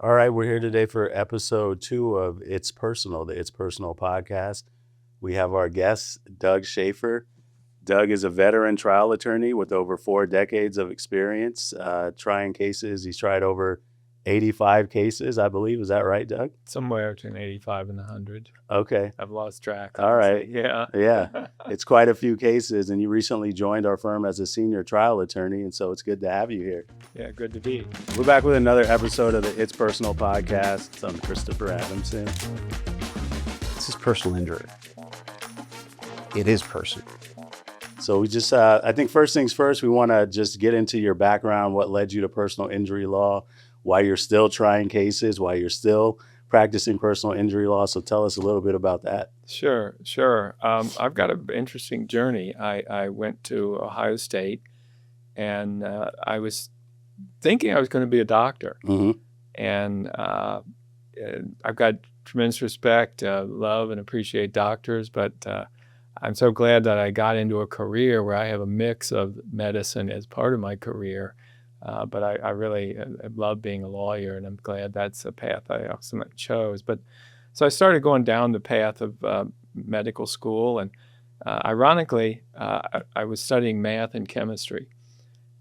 All right, we're here today for episode 2 of It's Personal, the It's Personal podcast. We have our guest, Doug Shaffer. Doug is a veteran trial attorney with over 4 decades of experience trying cases. He's tried over 85 cases, I believe. Is that right, Doug? Somewhere between 85 and 100. Okay. I've lost track. All right. Yeah. Yeah. It's quite a few cases, and you recently joined our firm as a senior trial attorney, and so it's good to have you here. Yeah, good to be. We're back with another episode of the It's Personal podcast. I'm Christopher Adamson. This is personal injury. It is personal. So we just, I think first things first, we want to just get into your background, what led you to personal injury law, why you're still trying cases, why you're still practicing personal injury law. So tell us a little bit about that. Sure. I've got an interesting journey. I went to Ohio State, and I was thinking I was going to be a doctor. Mm-hmm. And I've got tremendous respect, love, and appreciate doctors, but I'm so glad that I got into a career where I have a mix of medicine as part of my career. But I really love being a lawyer, and I'm glad that's a path I also chose. But so I started going down the path of medical school, and ironically, I was studying math and chemistry,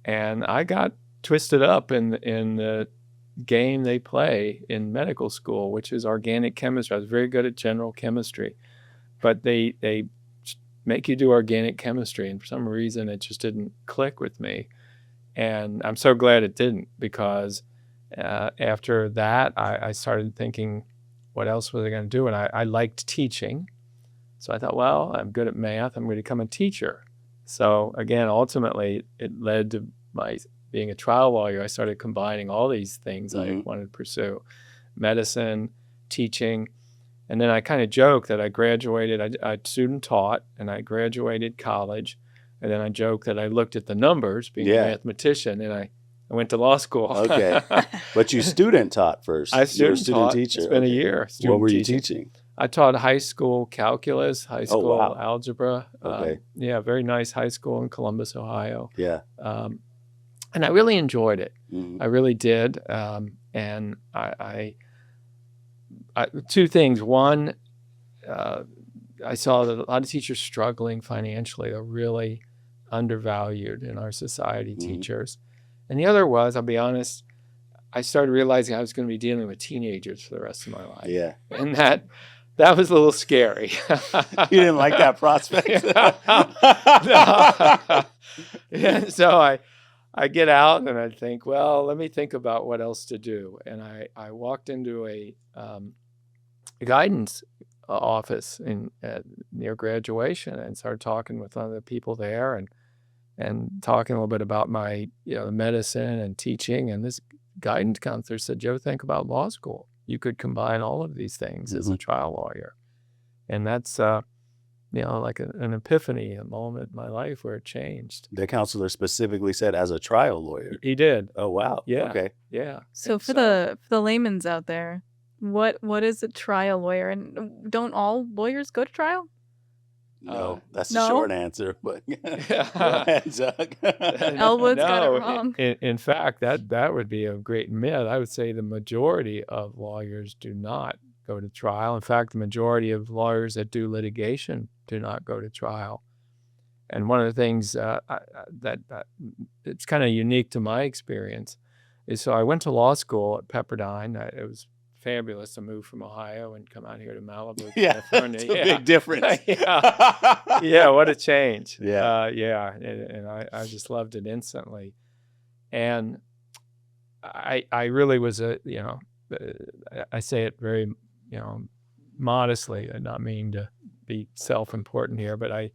and I got twisted up in the game they play in medical school, which is organic chemistry. I was very good at general chemistry, but they make you do organic chemistry, and for some reason it just didn't click with me. And I'm so glad it didn't, because after that, I started thinking, what else was I going to do? And I liked teaching. So I thought, well, I'm good at math. I'm going to become a teacher. So again, ultimately, it led to my being a trial lawyer. I started combining all these things I wanted to pursue: medicine, teaching. And then I kind of joked that I graduated. I student taught, and I graduated college. And then I joke that I looked at the numbers, being a mathematician, and I went to law school. Okay. But you student taught first. I student taught. Teacher. It's been a year. What were you teaching? I taught high school calculus, high school algebra. Okay. Very nice high school in Columbus, Ohio. Yeah. And I really enjoyed it. Mm-hmm. I really did. And I two things. One, I saw that a lot of teachers struggling financially. They're really undervalued in our society, teachers. And the other was, I'll be honest, I started realizing I was going to be dealing with teenagers for the rest of my life. Yeah. And that was a little scary. You didn't like that prospect? And so I get out and I think, well, let me think about what else to do. And I walked into a guidance office near graduation and started talking with other people there and talking a little bit about my medicine and teaching. And this guidance counselor said, "Do you ever think about law school? You could combine all of these things as a trial lawyer." And that's like an epiphany, a moment in my life where it changed. The counselor specifically said as a trial lawyer. He did. Oh wow. Yeah. Okay. Yeah. So for the layman's out there, what is a trial lawyer, and don't all lawyers go to trial? No, that's the no? short answer. But go ahead, Doug. Elwood's got it wrong. In fact, that would be a great myth. I would say the majority of lawyers do not go to trial. In fact, the majority of lawyers that do litigation do not go to trial. And one of the things that it's kind of unique to my experience is, so I went to law school at Pepperdine. It was fabulous to move from Ohio and come out here to Malibu, California. It's a big difference. Yeah, what a change. Yeah. And I just loved it instantly. And I really was I say it very, modestly, and not meaning to be self-important here, but I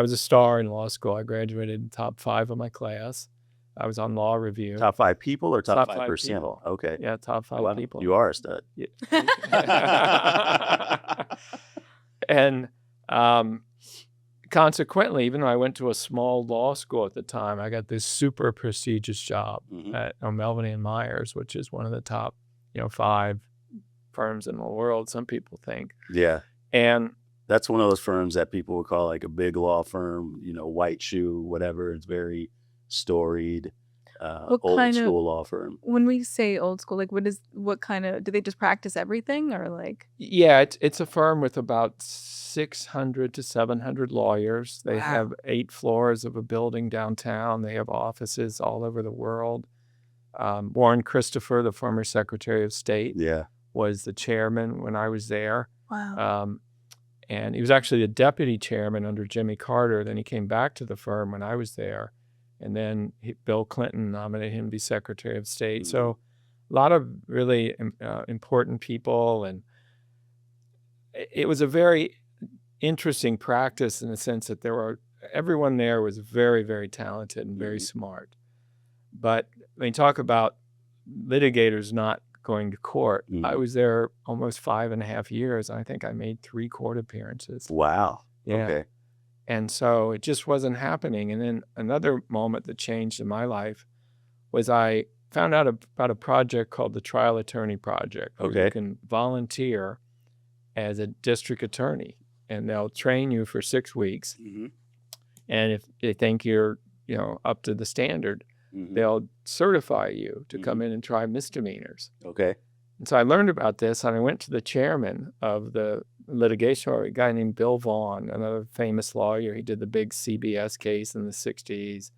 was a star in law school. I graduated in top 5 of my class. I was on law review. Top 5 people or top 5%? People. Okay. Yeah, top 5 people. You are a stud. Yeah. And consequently, even though I went to a small law school at the time, I got this super prestigious job at O'Melveny & Myers, which is one of the top 5 firms in the world, some people think. Yeah. And that's one of those firms that people would call like a big law firm, white shoe, whatever. It's very storied. What old kind of- school law firm. When we say old school, like what kind of, do they just practice everything or like? Yeah, it's a firm with about 600 to 700 lawyers. They Wow. have 8 floors of a building downtown. They have offices all over the world. Warren Christopher, the former Secretary of State, Yeah. was the chairman when I was there. Wow. And he was actually the deputy chairman under Jimmy Carter. Then he came back to the firm when I was there. And then Bill Clinton nominated him to be Secretary of State. So a lot of really important people. And it was a very interesting practice in the sense that everyone there was very, very talented and very smart. But when you talk about litigators not going to court, I was there almost 5.5 years. I think I made 3 court appearances. Wow. Yeah. Okay. And so it just wasn't happening. And then another moment that changed in my life was I found out about a project called the Trial Attorney Project. Where you can volunteer as a district attorney, and they'll train you for 6 weeks. And if they think you're, up to the standard, they'll certify you to come in and try misdemeanors. Okay. And so I learned about this, and I went to the chairman of the litigation, a guy named Bill Vaughn, another famous lawyer. He did the big CBS case in the 60s.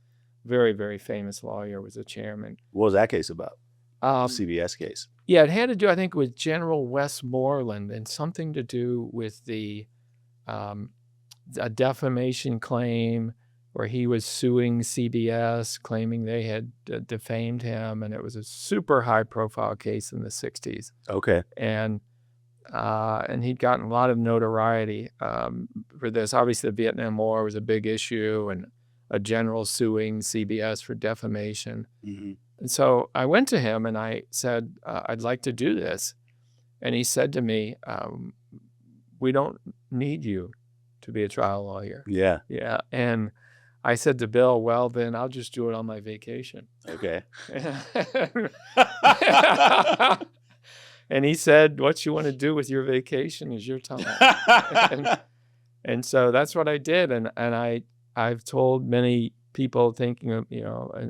Very, very famous lawyer, was the chairman. What was that case about? CBS case. Yeah, it had to do, I think, with General Westmoreland and something to do with a defamation claim where he was suing CBS, claiming they had defamed him, and it was a super high-profile case in the 60s. Okay. And he'd gotten a lot of notoriety for this. Obviously, the Vietnam War was a big issue, and a general suing CBS for defamation. And so I went to him and I said, I'd like to do this. And he said to me, we don't need you to be a trial lawyer. Yeah. Yeah. And I said to Bill, well, then I'll just do it on my vacation. Okay. And he said, what you want to do with your vacation is your time. and so that's what I did. And I've told many people thinking of,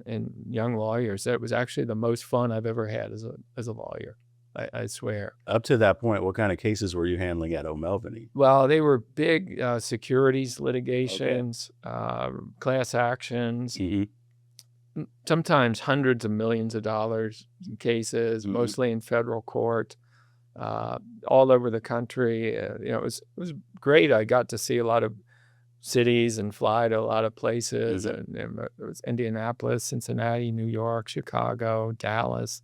and young lawyers, that it was actually the most fun I've ever had as a lawyer. I swear. Up to that point, what kind of cases were you handling at O'Melveny? Well, they were big securities litigations, class actions, sometimes hundreds of millions of dollars in cases, mostly in federal court, all over the country. It was great. I got to see a lot of cities and fly to a lot of places. And it was Indianapolis, Cincinnati, New York, Chicago, Dallas.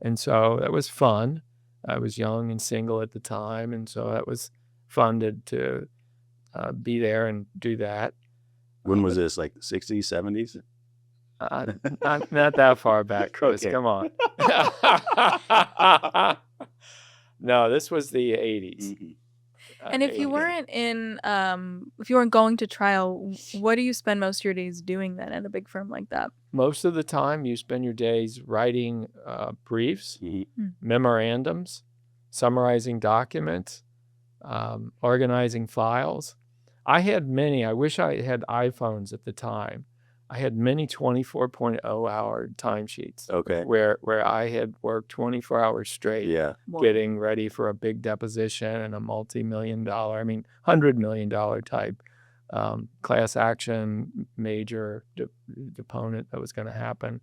And so that was fun. I was young and single at the time, and so that was fun to be there and do that. When was this, like the 60s, 70s? Not that far back, Chris. Okay. Come on. No, this was the 80s. And if you weren't if you weren't going to trial, what do you spend most of your days doing then at a big firm like that? Most of the time, you spend your days writing briefs, memorandums, summarizing documents, organizing files. I had many. I wish I had iPhones at the time. I had many 24.0-hour timesheets. Okay. Where I had worked 24 hours straight. Yeah. Getting ready for a big deposition and a $100 million type class action major deponent that was going to happen.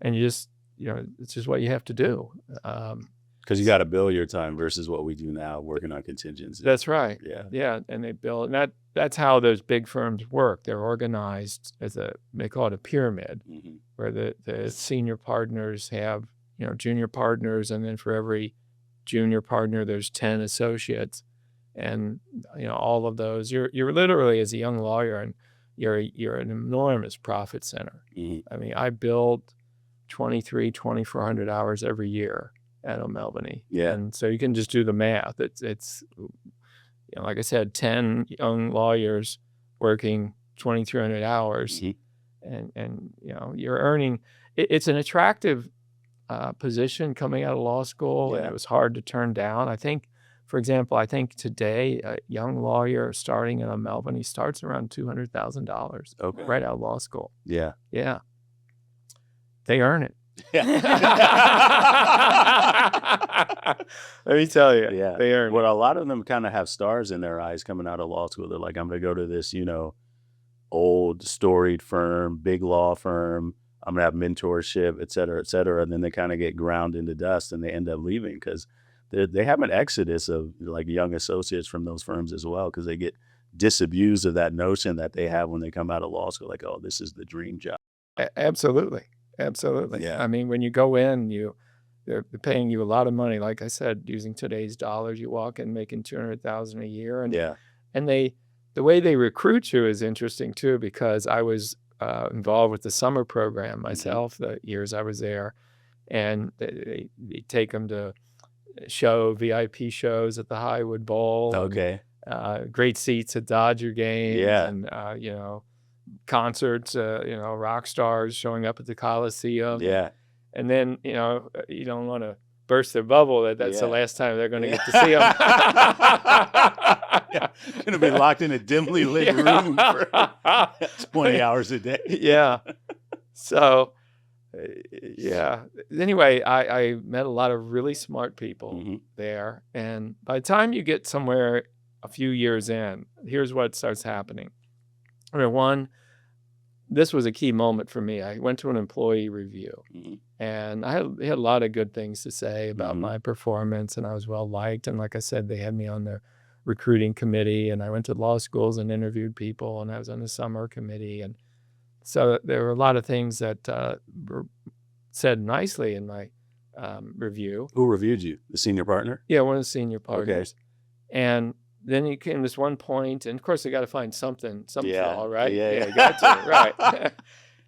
And you just, it's just what you have to do. Because you got to bill your time versus what we do now, working on contingency. That's right. Yeah. Yeah. And they bill, and that's how those big firms work. They're organized they call it a pyramid, where the senior partners have, junior partners, and then for every junior partner, there's 10 associates. And, all of those, you're literally, as a young lawyer, and you're an enormous profit center. I mean, I billed 2,400 hours every year at O'Melveny. Yeah. And so you can just do the math. It's like I said, 10 young lawyers working 2,300 hours, and you're earning. It's an attractive position coming out of law school, and it was hard to turn down. I think, for example, today a young lawyer starting at O'Melveny starts around $200,000 Okay. right out of law school. Yeah. Yeah. they earn it. Yeah. Let me tell you, Yeah. they earn Well, a lot of them kind of have stars in their eyes coming out of law school. They're like, I'm going to go to this, old storied firm, big law firm. I'm going to have mentorship, et cetera, et cetera. And then they kind of get ground into dust and they end up leaving because they have an exodus of like young associates from those firms as well, because they get disabused of that notion that they have when they come out of law school, like, oh, this is the dream job. Absolutely. Absolutely. Yeah. I mean, when you go in, they're paying you a lot of money. Like I said, using today's dollars, you walk in making $200,000 a year. And Yeah. and the way they recruit you is interesting too, because I was involved with the summer program myself, the years I was there. And they take them to VIP shows at the Highwood Bowl. Okay. Great seats at Dodger games. Yeah. And, concerts, rock stars showing up at the Coliseum. Yeah. And then, you don't want to burst their bubble that's the Yeah. last time they're going to get to see them. Yeah. Going to be locked in a dimly lit room for 20 hours a day. Yeah. So, yeah. Anyway, I met a lot of really smart people there. And by the time you get somewhere a few years in, here's what starts happening. I mean, one, this was a key moment for me. I went to an employee review, and I had a lot of good things to say about my performance, and I was well liked. And like I said, they had me on the recruiting committee, and I went to law schools and interviewed people, and I was on the summer committee. And so there were a lot of things that were said nicely in my review. Who reviewed you? The senior partner? Yeah, one of the senior partners. And then you came to this one point, and of course, they got to find something flaw, right? Yeah. You got to, right.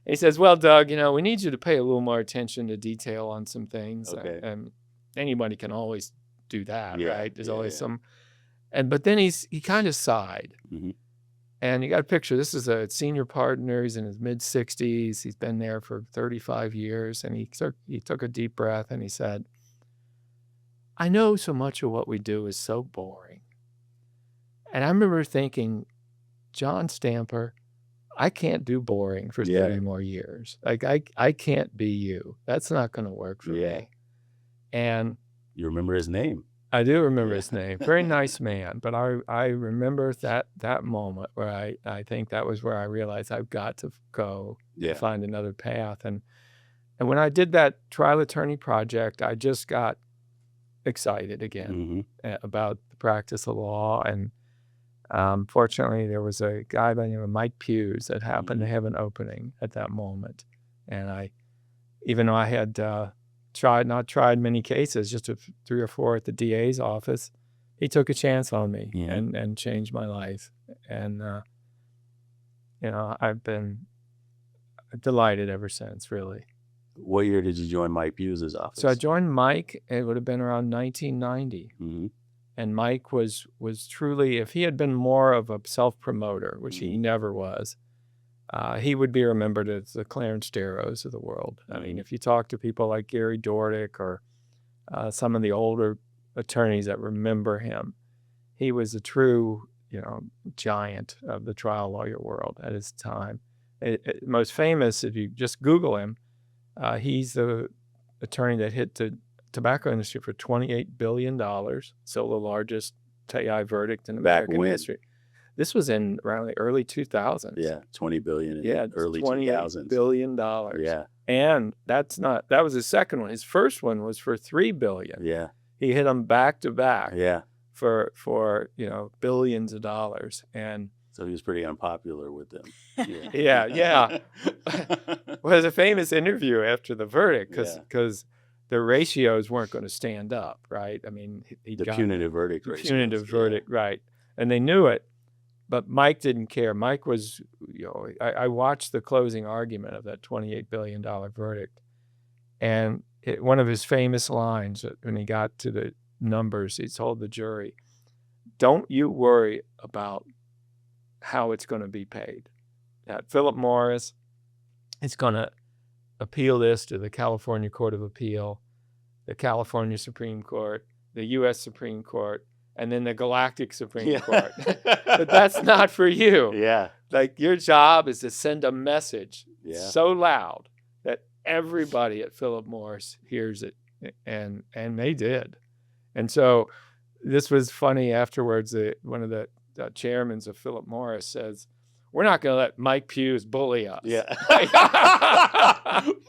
He says, well, Doug, we need you to pay a little more attention to detail on some things. Okay. And anybody can always do that, Yeah, right? There's yeah, always yeah. some. But then he kind of sighed. And you got a picture. This is a senior partner. He's in his mid-60s. He's been there for 35 years. And he took a deep breath, and he said, I know so much of what we do is so boring. And I remember thinking, John Stamper, I can't do boring for 30 more years. Like, I can't be you. That's not going to work for me. And You remember his name? I do remember his name. Very nice man. But I remember that moment where I think that was where I realized I've got to go and find another path. And when I did that trial attorney project, I just got excited again about the practice of law. And fortunately, there was a guy by the name of Mike Piuze that happened to have an opening at that moment. And even though I had not tried many cases, just 3 or 4 at the DA's office, he took a chance on me and changed my life. And, I've been delighted ever since, really. What year did you join Mike Piuze's office? So I joined Mike, it would have been around 1990. And Mike was truly, if he had been more of a self-promoter, which he never was, he would be remembered as the Clarence Darrows of the world. I mean, if you talk to people like Gary Dordick or some of the older attorneys that remember him, he was a true, giant of the trial lawyer world at his time. Most famous, if you just Google him, he's the attorney that hit the tobacco industry for $28 billion, still the largest TI verdict in American history. This was in around the early 2000s. Yeah, $20 billion in early 2000s. $28 billion. Yeah. And that was his second one. His first one was for $3 billion. Yeah. He hit them back to back. Yeah. For billions of dollars. And so he was pretty unpopular with them. Yeah. Well, there's a famous interview after the verdict because the ratios weren't going to stand up, right? I mean, the punitive verdict ratios. Punitive verdict, right. And they knew it, but Mike didn't care. Mike was, I watched the closing argument of that $28 billion verdict. And one of his famous lines when he got to the numbers, he told the jury, don't you worry about how it's going to be paid. That Philip Morris is going to appeal this to the California Court of Appeal, the California Supreme Court, the U.S. Supreme Court, and then the Galactic Supreme Court. But that's not for you. Yeah. Like, your job is to send a message so loud that everybody at Philip Morris hears it, and they did. And so this was funny afterwards. One of the chairmans of Philip Morris says, "We're not going to let Mike Piuze bully us." Yeah.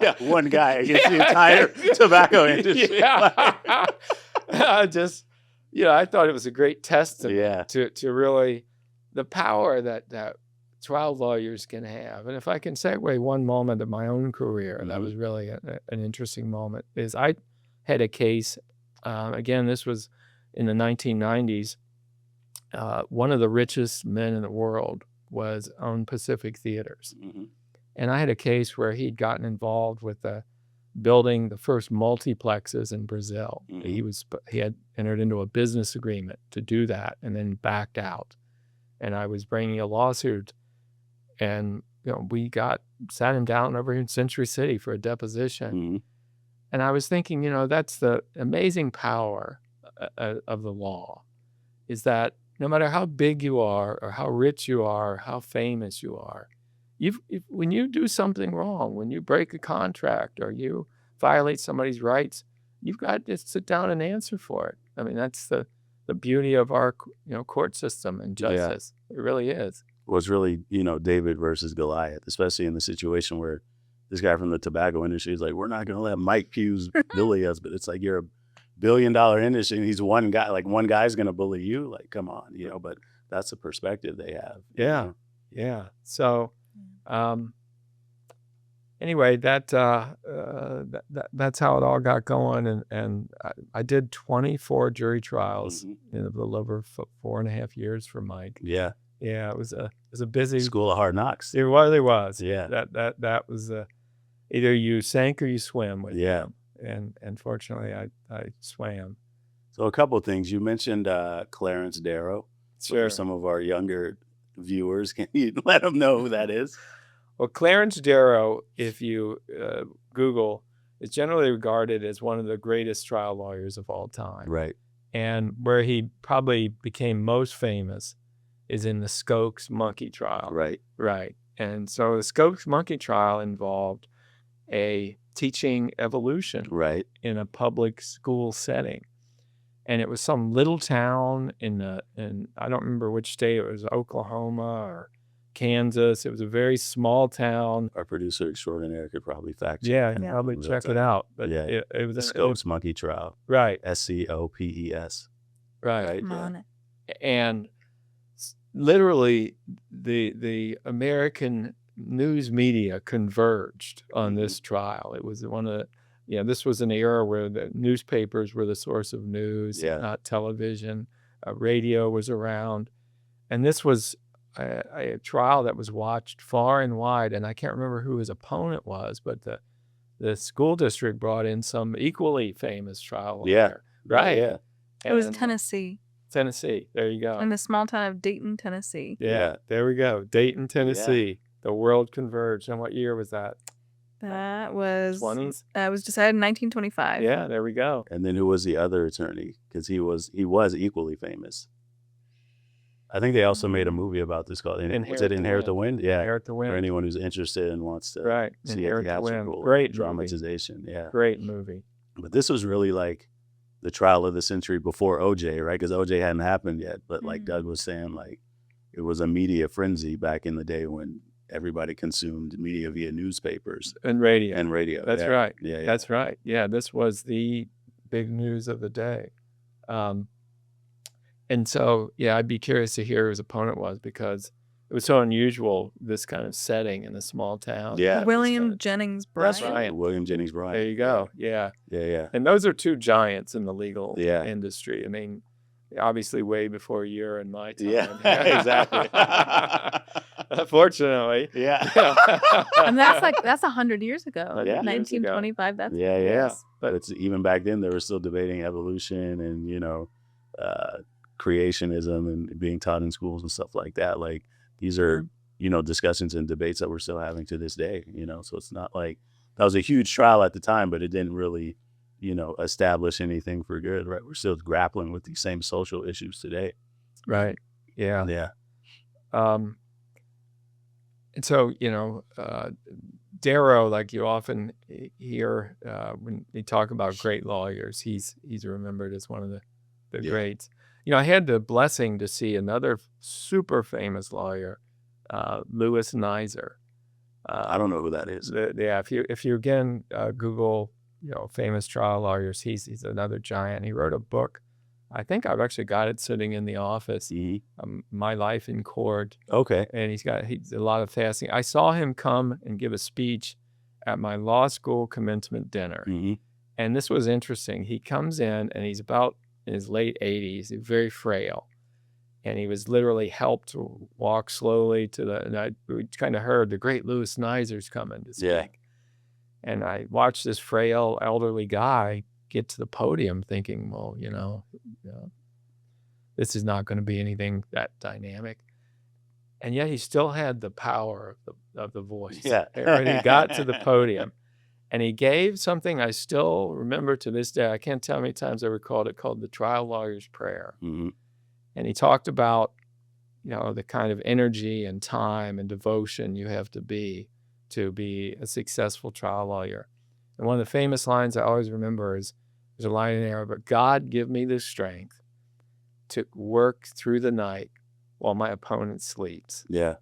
Yeah, one guy against the entire tobacco industry. Yeah. Just, I thought it was a great testament to really the power that trial lawyers can have. And if I can segue one moment of my own career, that was really an interesting moment, is I had a case, again, this was in the 1990s. One of the richest men in the world owned Pacific Theaters. And I had a case where he'd gotten involved with building the first multiplexes in Brazil. He had entered into a business agreement to do that and then backed out. And I was bringing a lawsuit, and we sat him down over in Century City for a deposition. And I was thinking, that's the amazing power of the law, is that no matter how big you are or how rich you are, or how famous you are, when you do something wrong, when you break a contract or you violate somebody's rights, you've got to sit down and answer for it. I mean, that's the beauty of our court system and justice. It really is. Well, it's really, David versus Goliath, especially in the situation where this guy from the tobacco industry is like, we're not going to let Mike Piuze bully us. But it's like, you're a $1 billion industry and he's one guy. Like, one guy's going to bully you. Like, come on, but that's the perspective they have. Yeah. So anyway, that's how it all got going. And I did 24 jury trials in a little over 4.5 years for Mike. Yeah. Yeah, it was a busy school of hard knocks. It was. Yeah. That was either you sank or you swim with him. And fortunately, I swam. So a couple of things. You mentioned Clarence Darrow. Sure. For some of our younger viewers, can you let them know who that is? Well, Clarence Darrow, if you Google, is generally regarded as one of the greatest trial lawyers of all time. Right. And where he probably became most famous is in the Skokes monkey trial. Right. And so the Skokes monkey trial involved a teaching evolution in a public school setting. And it was some little town in I don't remember which state, it was Oklahoma or Kansas. It was a very small town. Our producer extraordinaire could probably fact check. Yeah, probably check it out. But it was the Skokes monkey trial. Right. SCOPES. Right. And literally the American news media converged on this trial. It was one of this was an era where the newspapers were the source of news, not television. Radio was around. And this was a trial that was watched far and wide. And I can't remember who his opponent was, but the school district brought in some equally famous trial lawyer. Right. Yeah. It was Tennessee. There you go. In the small town of Dayton, Tennessee. Yeah, there we go. Dayton, Tennessee. Yeah. The world converged. And what year was that? That was 20s. It was decided in 1925. Yeah, there we go. And then who was the other attorney? Because he was equally famous. I think they also made a movie about this called Inherit the Wind? Yeah. Inherit the Wind. For anyone who's interested and wants to see a theatrical great dramatization. Movie. Yeah. Great movie. But this was really like the trial of the century before OJ, right? Because OJ hadn't happened yet. But like Doug was saying, like it was a media frenzy back in the day when everybody consumed media via newspapers and radio. That's right. Yeah, that's right. Yeah, this was the big news of the day. And so, I'd be curious to hear who his opponent was because it was so unusual, this kind of setting in a small town. Yeah. William Jennings Bryan. That's right. William Jennings Bryan. There you go. Yeah. Yeah. And those are two giants in the legal industry. I mean, obviously way before your and my time. Yeah, exactly. Fortunately. Yeah. And that's 100 years ago. 1925. That's But it's even back then they were still debating evolution and creationism and being taught in schools and stuff like that. Like these are discussions and debates that we're still having to this day. So it's not like that was a huge trial at the time, but it didn't really establish anything for good, right? We're still grappling with these same social issues today. Right. Yeah. Yeah. And so, Darrow, like you often hear when you talk about great lawyers, he's remembered as one of the greats. I had the blessing to see another super famous lawyer, Louis Nizer. I don't know who that is. If you again Google famous trial lawyers, he's another giant. He wrote a book. I think I've actually got it sitting in the office. My Life in Court. Okay. And he's a lot of fascinating. I saw him come and give a speech at my law school commencement dinner. And this was interesting. He comes in and he's about in his late 80s. He's very frail. And he was literally helped to walk slowly we kind of heard the great Louis Nizer's coming to speak. Yeah. And I watched this frail elderly guy get to the podium thinking, well, this is not going to be anything that dynamic. And yet he still had the power of the voice. Yeah. When he got to the podium. And he gave something I still remember to this day. I can't tell how many times I recalled it, called the trial lawyer's prayer. And he talked about, the kind of energy and time and devotion you have to be a successful trial lawyer. And one of the famous lines I always remember is, there's a line in there, but God give me the strength to work through the night while my opponent sleeps. Yeah.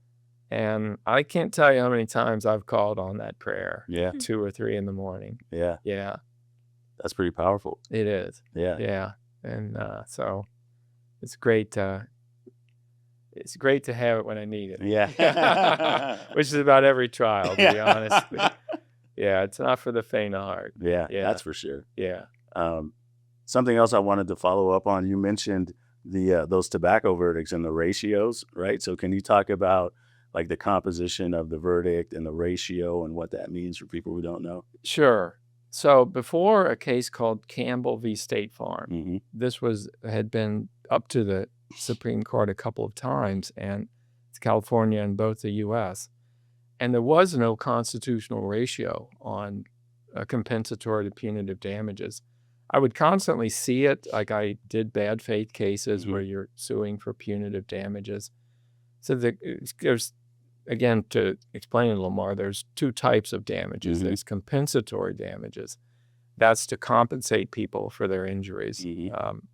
And I can't tell you how many times I've called on that prayer. Yeah. 2 or 3 in the morning. Yeah. Yeah. That's pretty powerful. It is. Yeah. Yeah. And so it's great. It's great to have it when I need it. Yeah. Which is about every trial, to be honest. Yeah. It's not for the faint of heart. Yeah. That's for sure. Yeah. Something else I wanted to follow up on, you mentioned those tobacco verdicts and the ratios, right? So can you talk about like the composition of the verdict and the ratio and what that means for people who don't know? Sure. So before a case called Campbell v. State Farm, this had been up to the Supreme Court a couple of times, and it's California and both the U.S. And there was no constitutional ratio on compensatory to punitive damages. I would constantly see it, like I did bad faith cases where you're suing for punitive damages. So there's, again, to explain it a little more, there's 2 types of damages. There's compensatory damages. That's to compensate people for their injuries,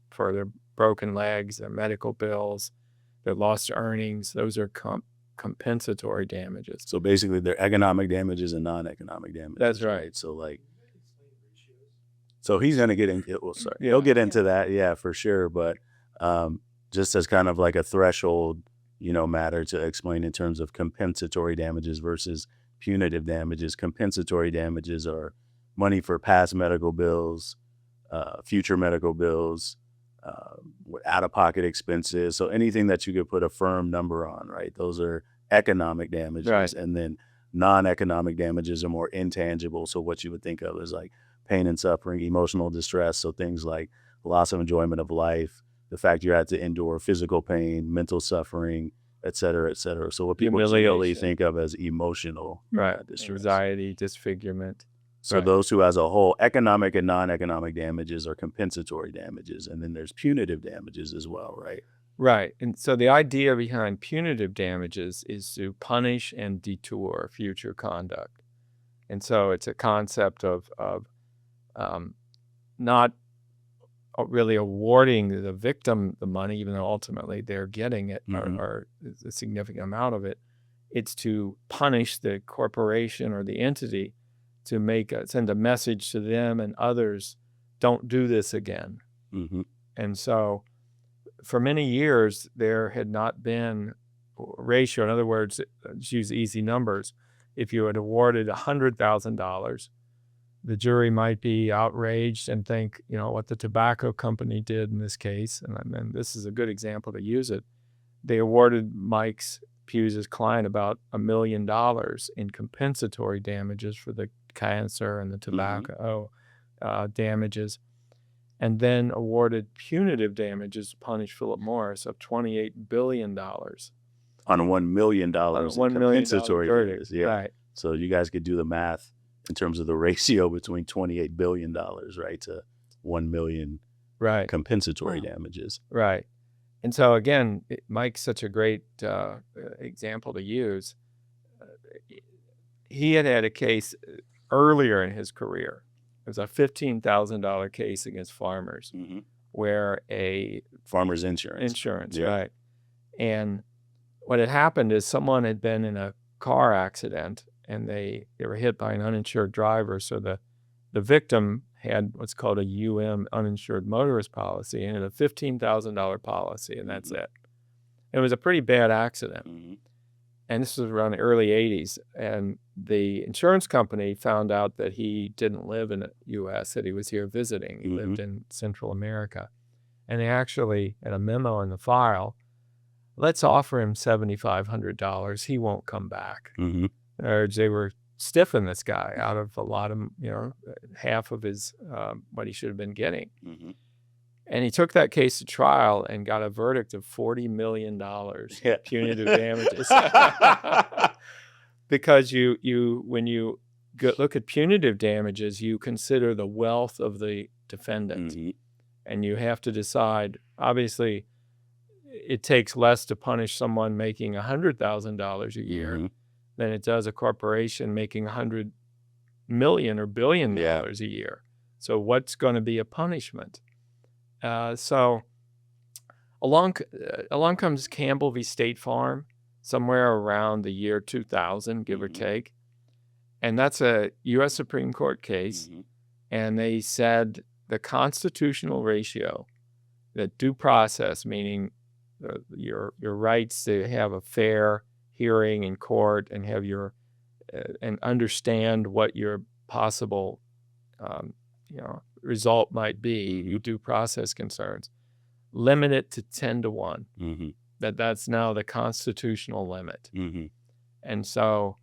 for their broken legs, their medical bills, their lost earnings. Those are compensatory damages. So basically they're economic damages and non-economic damages. That's right. So he's going to get into, he'll get into that, yeah, for sure. But just as kind of like a threshold, matter to explain in terms of compensatory damages versus punitive damages. Compensatory damages are money for past medical bills, future medical bills, out-of-pocket expenses. So anything that you could put a firm number on, right? Those are economic damages. Right. And then non-economic damages are more intangible. So what you would think of as like pain and suffering, emotional distress. So things like loss of enjoyment of life, the fact you had to endure physical pain, mental suffering, et cetera, et cetera. So what people generally think of as emotional distress. Anxiety, disfigurement. So those who as a whole, economic and non-economic damages are compensatory damages. And then there's punitive damages as well, right? Right. And so the idea behind punitive damages is to punish and deter future conduct. And so it's a concept of not really awarding the victim the money, even though ultimately they're getting it or a significant amount of it. It's to punish the corporation or the entity to send a message to them and others, don't do this again. And so for many years, there had not been a ratio. In other words, let's use easy numbers. If you had awarded $100,000, the jury might be outraged and think, what the tobacco company did in this case, and this is a good example to use it. They awarded Mike Piuze's client about $1 million in compensatory damages for the cancer and the tobacco damages, and then awarded punitive damages to punish Philip Morris of $28 billion. On $1 million compensatory damages. Yeah. Right. So you guys could do the math in terms of the ratio between $28 billion, right, to 1 million compensatory damages. Right. And so, again, Mike's such a great example to use. he had a case earlier in his career. It was a $15,000 case against farmers, where a farmers insurance, yeah. Right. And what had happened is someone had been in a car accident and they were hit by an uninsured driver. So the victim had what's called a uninsured motorist policy, and a $15,000 policy, and that's it. It was a pretty bad accident. And this was around the early 80s. And the insurance company found out that he didn't live in the U.S., that he was here visiting. He lived in Central America. And they actually had a memo in the file, let's offer him $7,500. He won't come back. Or they were stiffing this guy out of a lot of, half of his, what he should have been getting. And he took that case to trial and got a verdict of $40 million punitive damages. Because when you look at punitive damages, you consider the wealth of the defendant. And you have to decide, obviously, it takes less to punish someone making $100,000 a year than it does a corporation making $100 million or $1 billion a year. So what's going to be a punishment? So along comes Campbell v. State Farm, somewhere around the year 2000, give or take. And that's a U.S. Supreme Court case. And they said the constitutional ratio, that due process, meaning your rights to have a fair hearing in court and have and understand what your possible result might be, due process concerns, limit it to 10 to 1. That's now the constitutional limit. And so,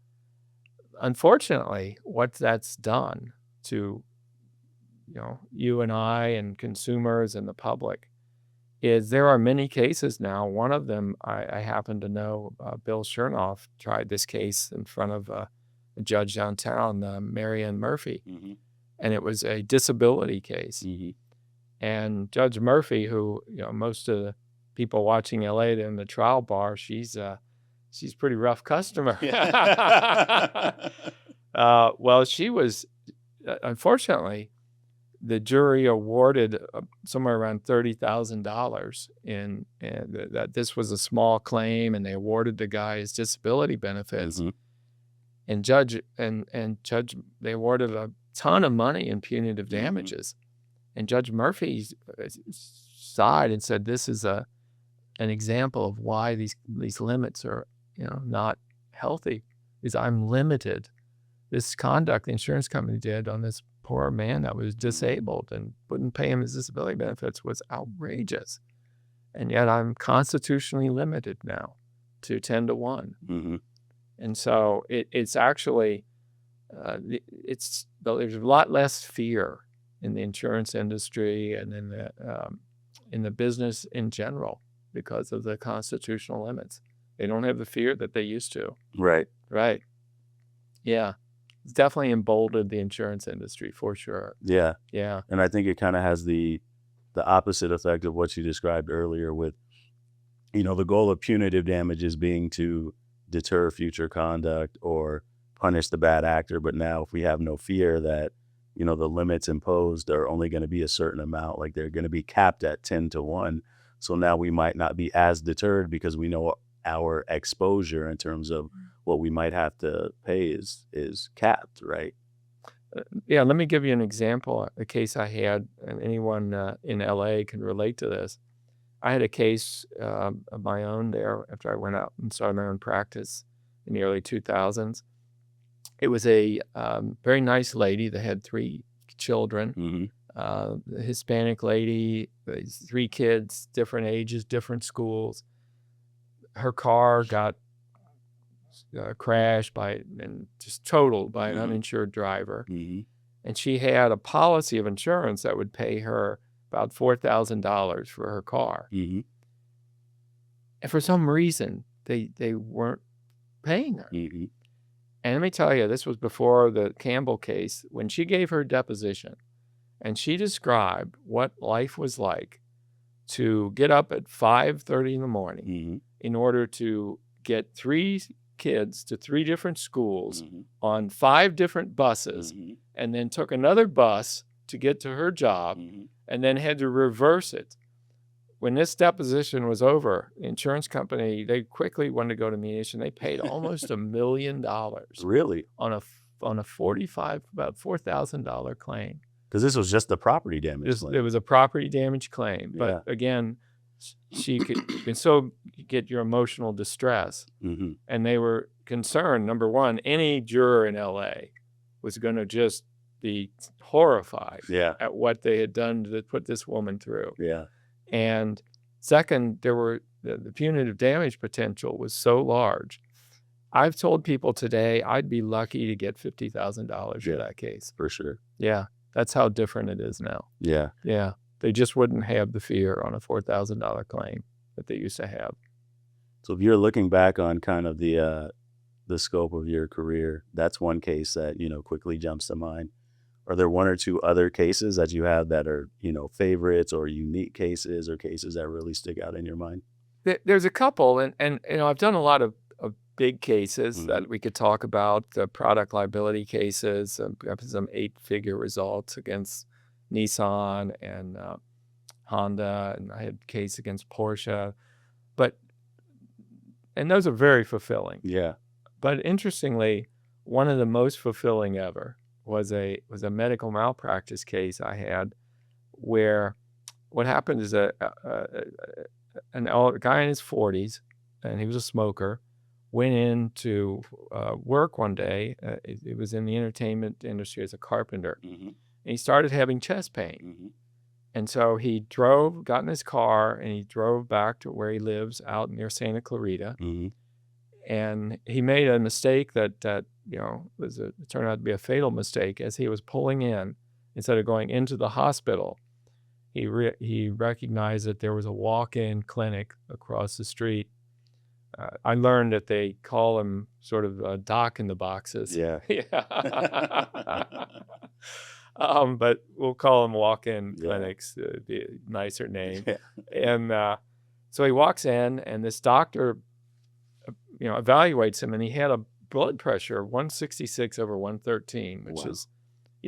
unfortunately, what that's done to you and I and consumers and the public is there are many cases now. One of them, I happen to know, Bill Chernoff tried this case in front of a judge downtown, Marianne Murphy. And it was a disability case. And Judge Murphy, who, most of the people watching LA in the trial bar, she's a pretty rough customer. Well, she was, unfortunately, the jury awarded somewhere around $30,000 in that this was a small claim, and they awarded the guy his disability benefits. And judge, they awarded a ton of money in punitive damages. And Judge Murphy sighed and said, this is an example of why these limits are, not healthy, is I'm limited. This conduct the insurance company did on this poor man that was disabled and wouldn't pay him his disability benefits was outrageous. And yet I'm constitutionally limited now to 10 to 1. And so it's actually, there's a lot less fear in the insurance industry and in the business in general because of the constitutional limits. They don't have the fear that they used to. Right. Yeah. It's definitely emboldened the insurance industry for sure. Yeah. Yeah. And I think it kind of has the opposite effect of what you described earlier with, the goal of punitive damages being to deter future conduct or punish the bad actor. But now if we have no fear that, the limits imposed are only going to be a certain amount, like they're going to be capped at 10 to 1. So now we might not be as deterred because we know our exposure in terms of what we might have to pay is capped, right? Yeah, let me give you an example, a case I had, and anyone in LA can relate to this. I had a case of my own there after I went out and started my own practice in the early 2000s. It was a very nice lady that had 3 children, a Hispanic lady, 3 kids, different ages, different schools. Her car got crashed and just totaled by an uninsured driver. And she had a policy of insurance that would pay her about $4,000 for her car. And for some reason, they weren't paying her. And let me tell you, this was before the Campbell case, when she gave her deposition, and she described what life was like to get up at 5:30 in the morning in order to get 3 kids to 3 different schools Mhm. on 5 different buses, Mhm. and then took another bus to get to her job, Mhm. and then had to reverse it. When this deposition was over, the insurance company, they quickly wanted to go to mediation. They paid almost $1 million Really? on a about $4,000 claim. Because this was just the property damage It claim. was a property damage claim, but again, she could so you get your emotional distress, Mhm. and they were concerned. Number one, any juror in LA was going to just be horrified Yeah. at what they had done to put this woman through. Yeah. And second, the punitive damage potential was so large. I've told people today I'd be lucky to get $50,000 for that case. For sure. Yeah, that's how different it is now. Yeah. Yeah, they just wouldn't have the fear on a $4,000 claim that they used to have. So if you're looking back on kind of the scope of your career, that's one case that, quickly jumps to mind. Are there one or two other cases that you have that are, favorites or unique cases or cases that really stick out in your mind? There's a couple, and I've done a lot of big cases that we could talk about, product liability cases, some 8-figure results against Nissan and Honda, and I had a case against Porsche, and those are very fulfilling. Yeah. But interestingly, one of the most fulfilling ever was a medical malpractice case I had, where what happened is a guy in his 40s, and he was a smoker, went in to work one day. It was in the entertainment industry as a carpenter. Mm-hmm. And he started having chest pain. Mm-hmm. And so he got in his car, and he drove back to where he lives out near Santa Clarita. Mm-hmm. And he made a mistake that it turned out to be a fatal mistake. As he was pulling in, instead of going into the hospital, he recognized that there was a walk-in clinic across the street. I learned that they call them sort of doc in the boxes. Yeah. But we'll call them walk-in clinics, the nicer name. Yeah. And so he walks in, and this doctor, evaluates him, and he had a blood pressure of 166 over 113, which is,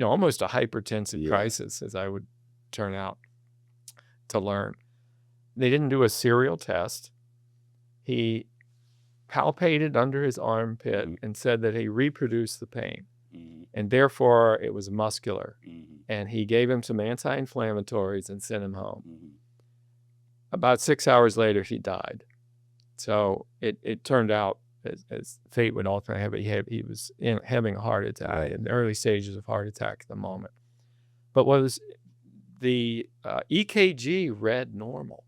almost a hypertensive crisis, as I would turn out to learn. They didn't do a serial test. He palpated under his armpit and said that he reproduced the pain, and therefore it was muscular. And he gave him some anti-inflammatories and sent him home. About 6 hours later, he died. So it turned out, as fate would ultimately have it, he was having a heart attack, in the early stages of heart attack at the moment. But the EKG read normal.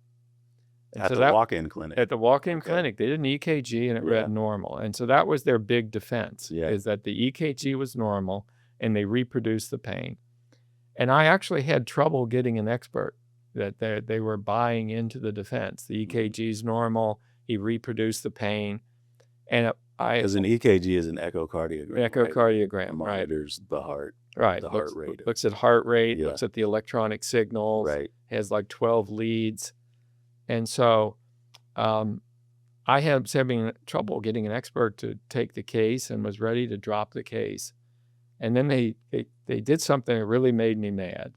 At the walk-in clinic. At the walk-in clinic, they did an EKG, and it read normal. And so that was their big defense, is that the EKG was normal, and they reproduced the pain. And I actually had trouble getting an expert that they were buying into the defense. The EKG is normal. He reproduced the pain. And because an EKG is an echocardiogram. Echocardiogram, right? Monitors the heart. Right. The heart rate. Looks at heart rate, looks at the electronic signals. Right. Has like 12 leads. And so I was having trouble getting an expert to take the case, and was ready to drop the case. And then they did something that really made me mad.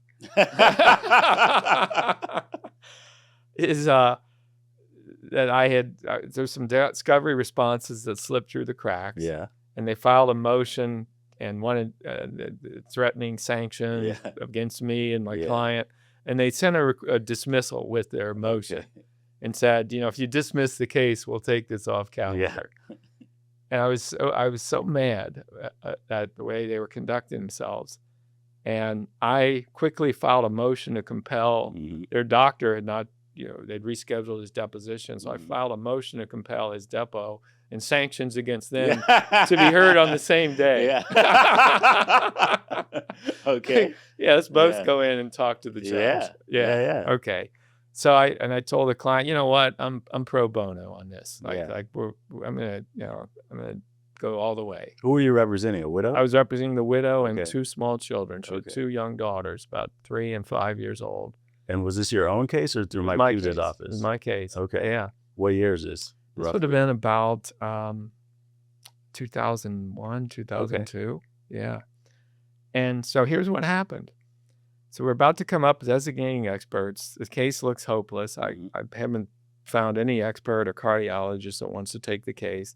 That I had, there's some discovery responses that slipped through the cracks. Yeah. And they filed a motion and wanted threatening sanctions against me and my client. And they sent a dismissal with their motion and said, if you dismiss the case, we'll take this off calendar. Yeah. And I was so mad at the way they were conducting themselves. And I quickly filed a motion to compel their doctor had not, they'd rescheduled his deposition. So I filed a motion to compel his depo and sanctions against them to be heard on the same day. Yeah. Okay. Yeah, let's both go in and talk to the judge. Yeah. Okay. So I told the client, you know what, I'm pro bono on this. I'm gonna go all the way. Who were you representing? A widow? I was representing the widow and 2 small children. She had 2 young daughters, about 3 and 5 years old. And was this your own case or through Mike Piuze's office? It was my case. Okay. Yeah. What year is this? This would have been about 2001, 2002. Yeah. And so here's what happened. So we're about to come up as designating experts. The case looks hopeless. I haven't found any expert or cardiologist that wants to take the case.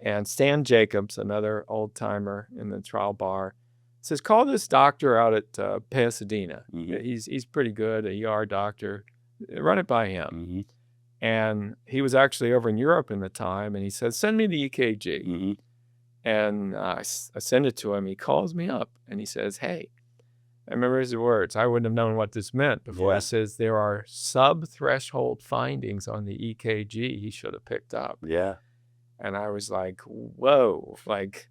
And Stan Jacobs, another old timer in the trial bar, says, call this doctor out at Pasadena. He's pretty good, a ER doctor. Run it by him. And he was actually over in Europe in the time, and he says, send me the EKG. And I send it to him. He calls me up, and he says, hey, I remember his words. I wouldn't have known what this meant before. He says, there are sub-threshold findings on the EKG he should have picked up. Yeah. And I was like, whoa, like,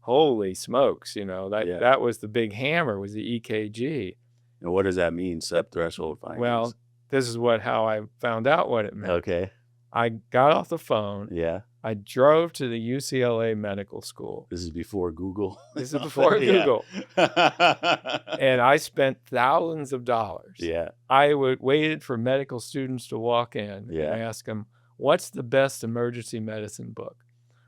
holy smokes, that was the big hammer, was the EKG. And what does that mean, sub-threshold findings? Well, this is how I found out what it meant. Okay. I got off the phone. Yeah. I drove to the UCLA Medical School. This is before Google. This is before Google. And I spent thousands of dollars. Yeah. I waited for medical students to walk in. Yeah. And I asked them, what's the best emergency medicine book?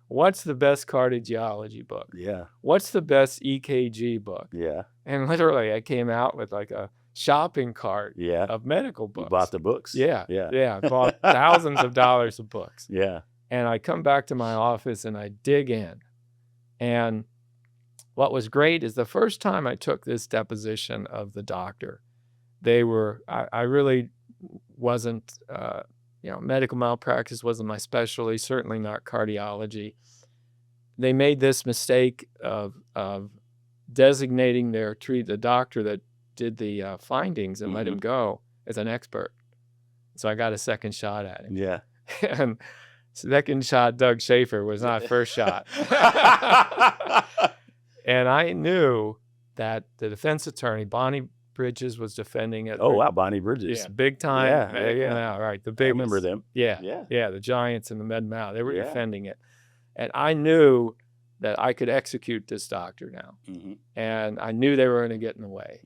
What's the best cardiology book? Yeah. What's the best EKG book? Yeah. And literally I came out with like a shopping cart of medical books. You bought the books? Yeah. Yeah. Yeah. I bought thousands of dollars of books. Yeah. And I come back to my office and I dig in. And what was great is the first time I took this deposition of the doctor, I really wasn't, medical malpractice wasn't my specialty, certainly not cardiology. They made this mistake of designating the doctor that did the findings and let him go as an expert. So I got a second shot at him. Yeah. And second shot, Doug Shaffer, was not first shot. And I knew that the defense attorney, Bonnie Bridges, was defending it. Oh, wow, Bonnie Bridges. Yeah, big time. Yeah, right. The big. I remember them. Yeah, the Giants and the Med-Mal. They were defending it. And I knew that I could execute this doctor now. And I knew they were going to get in the way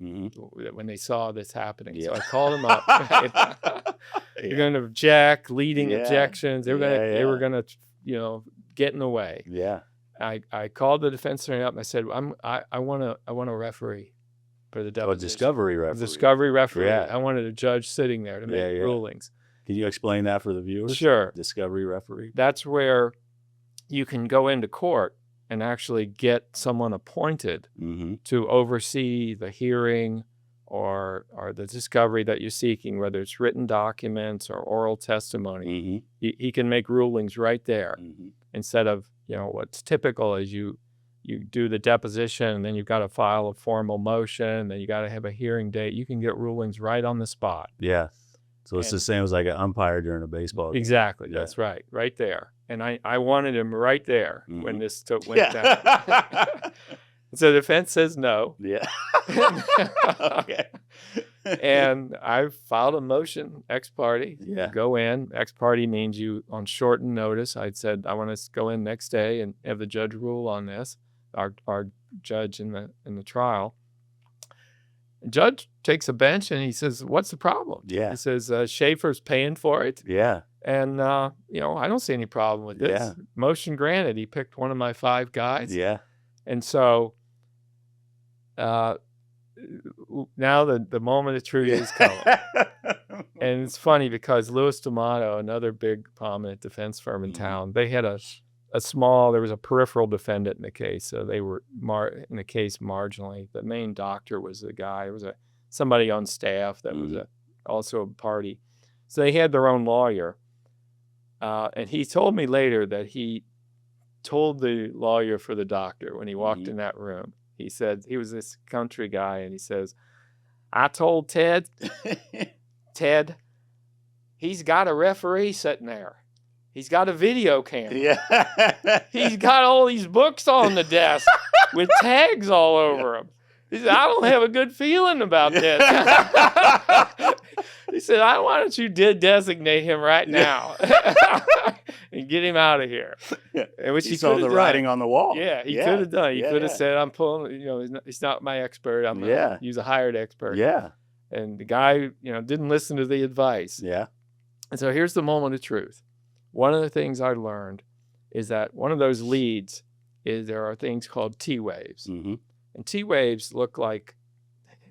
when they saw this happening. So I called them up. You're going to object, leading objections. They were going to, get in the way. Yeah. I called the defense attorney up and I said, I want a referee for the deposition. Discovery referee. Discovery referee. Yeah. I wanted a judge sitting there to make rulings. Can you explain that for the viewers? Sure. Discovery referee. That's where you can go into court and actually get someone appointed to oversee the hearing or the discovery that you're seeking, whether it's written documents or oral testimony. He can make rulings right there instead of, what's typical is you do the deposition and then you've got to file a formal motion, then you got to have a hearing date. You can get rulings right on the spot. Yeah. So it's the same as like an umpire during a baseball game. Exactly. Yeah. That's right. Right there. And I wanted him right there when this went down. So the defense says no. Yeah. Okay. And I filed a motion ex parte. Yeah. Go in. Ex parte means you on shortened notice. I said I want to go in next day and have the judge rule on this. Our judge in the trial. The judge takes a bench and he says, "What's the problem?" Yeah. He says, "Schaefer's paying for it." Yeah. And I don't see any problem with this. Yeah. Motion granted. He picked one of my 5 guys. Yeah. And so now the moment of truth is coming. And it's funny because Louis D'Amato, another big prominent defense firm in town, they had there was a peripheral defendant in the case. So they were in the case marginally. The main doctor was the guy. There was somebody on staff that was also a party. So they had their own lawyer. And he told me later that he told the lawyer for the doctor when he walked in that room. He said, he was this country guy, and he says, "I told Ted, he's got a referee sitting there. He's got a video camera. Yeah. He's got all these books on the desk with tags all over them. He said, I don't have a good feeling about this." He said, "Why don't you designate him right now and get him out of here?" And which he saw the done. writing on the wall. Yeah, he could have done. He could have yeah. said, "I'm pulling. He's not my expert. I'm gonna use a hired expert." Yeah. And the guy, didn't listen to the advice. Yeah. And so here's the moment of truth. One of the things I learned is that one of those leads is there are things called T waves. Mm-hmm. And T waves look like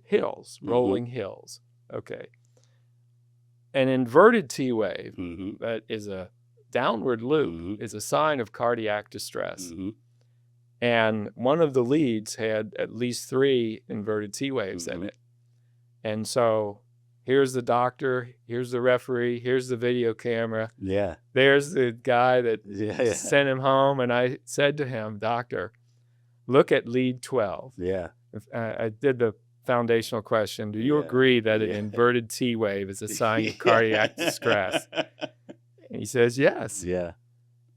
hills, rolling hills. Okay. An inverted T wave Mm-hmm. that is a downward loop Mhm. is a sign of cardiac distress. Mm-hmm. And one of the leads had at least 3 inverted T waves in Mhm. it. And so here's the doctor, here's the referee, here's the video camera, Yeah. there's the guy that Yeah. sent him home. And I said to him, "Doctor, look at lead 12. Yeah. I did the foundational question. Do you Yeah. agree that an Yeah. inverted T wave is a sign of cardiac distress?" And he says, "Yes." Yeah.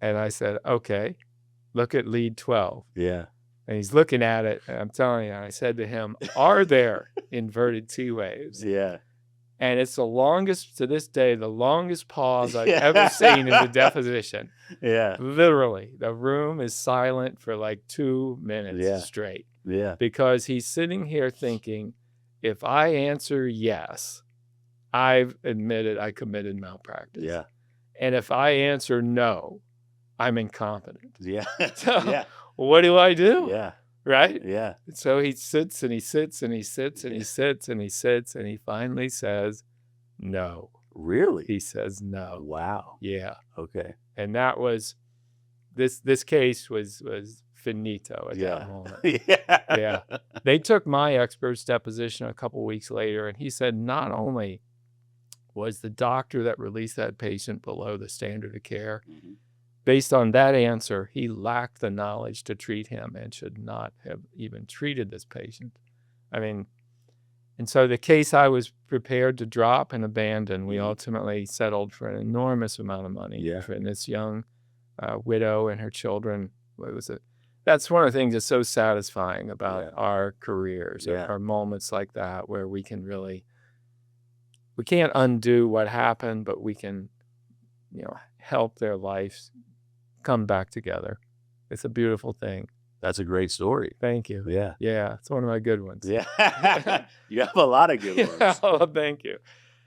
And I said, "Okay, look at lead 12. Yeah. And he's looking at it. And I'm telling you, I said to him, "Are there inverted T waves?" Yeah. And it's the longest, to this day, the longest pause I've ever seen in the deposition. Yeah. Literally, the room is silent for like 2 minutes Yeah. straight. Yeah. Because he's sitting here thinking, if I answer yes, I've admitted I committed malpractice. Yeah. And if I answer no, I'm incompetent. Yeah. So Yeah. what do I do? Yeah. Right? Yeah. So he sits and he sits and he sits and he sits and he sits and he finally says no. Really? He says no. Wow. Yeah. Okay. And that was this case was finito at that moment. Yeah. Yeah. They took my expert's deposition a couple weeks later, and he said not only was the doctor that released that patient below the standard of care, Mhm. based on that answer, he lacked the knowledge to treat him and should not have even treated this patient. I mean, and so the case I was prepared to drop and abandon, we Mhm. ultimately settled for an enormous amount of money Yeah. for this young widow and her children. That's one of the things that's so satisfying about Yeah. our careers, Yeah. our moments like that, where we can really, we can't undo what happened, but we can, help their lives come back together. It's a beautiful thing. That's a great story. Thank you. Yeah. Yeah, it's one of my good ones. Yeah. You have a lot of good ones. Oh, thank you.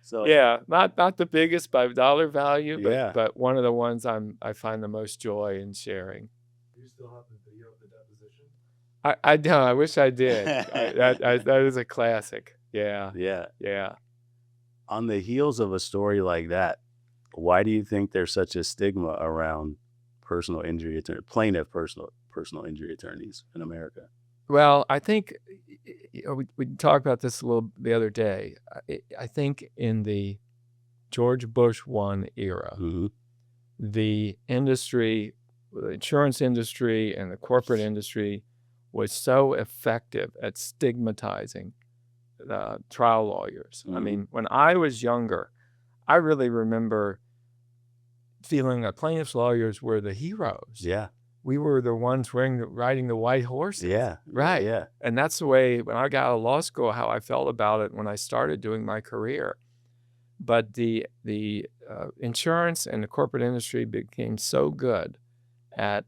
So Yeah, not the biggest by dollar value, but Yeah. but one of the ones I find the most joy in sharing. Do you still have the video of the deposition? I don't. I wish I did. That is a classic. Yeah, Yeah. yeah. On the heels of a story like that, why do you think there's such a stigma around plaintiff personal injury attorneys in America? Well, I think we talked about this a little the other day. I think in the George Bush 1 era, Mm-hmm. the industry, the insurance industry and the corporate industry was so effective at stigmatizing trial lawyers. I Mhm. mean, when I was younger, I really remember feeling that plaintiffs' lawyers were the heroes. Yeah. We were the ones riding the white horses. Yeah. Right. Yeah. And that's the way, when I got out of law school, how I felt about it when I started doing my career. But the insurance and the corporate industry became so good at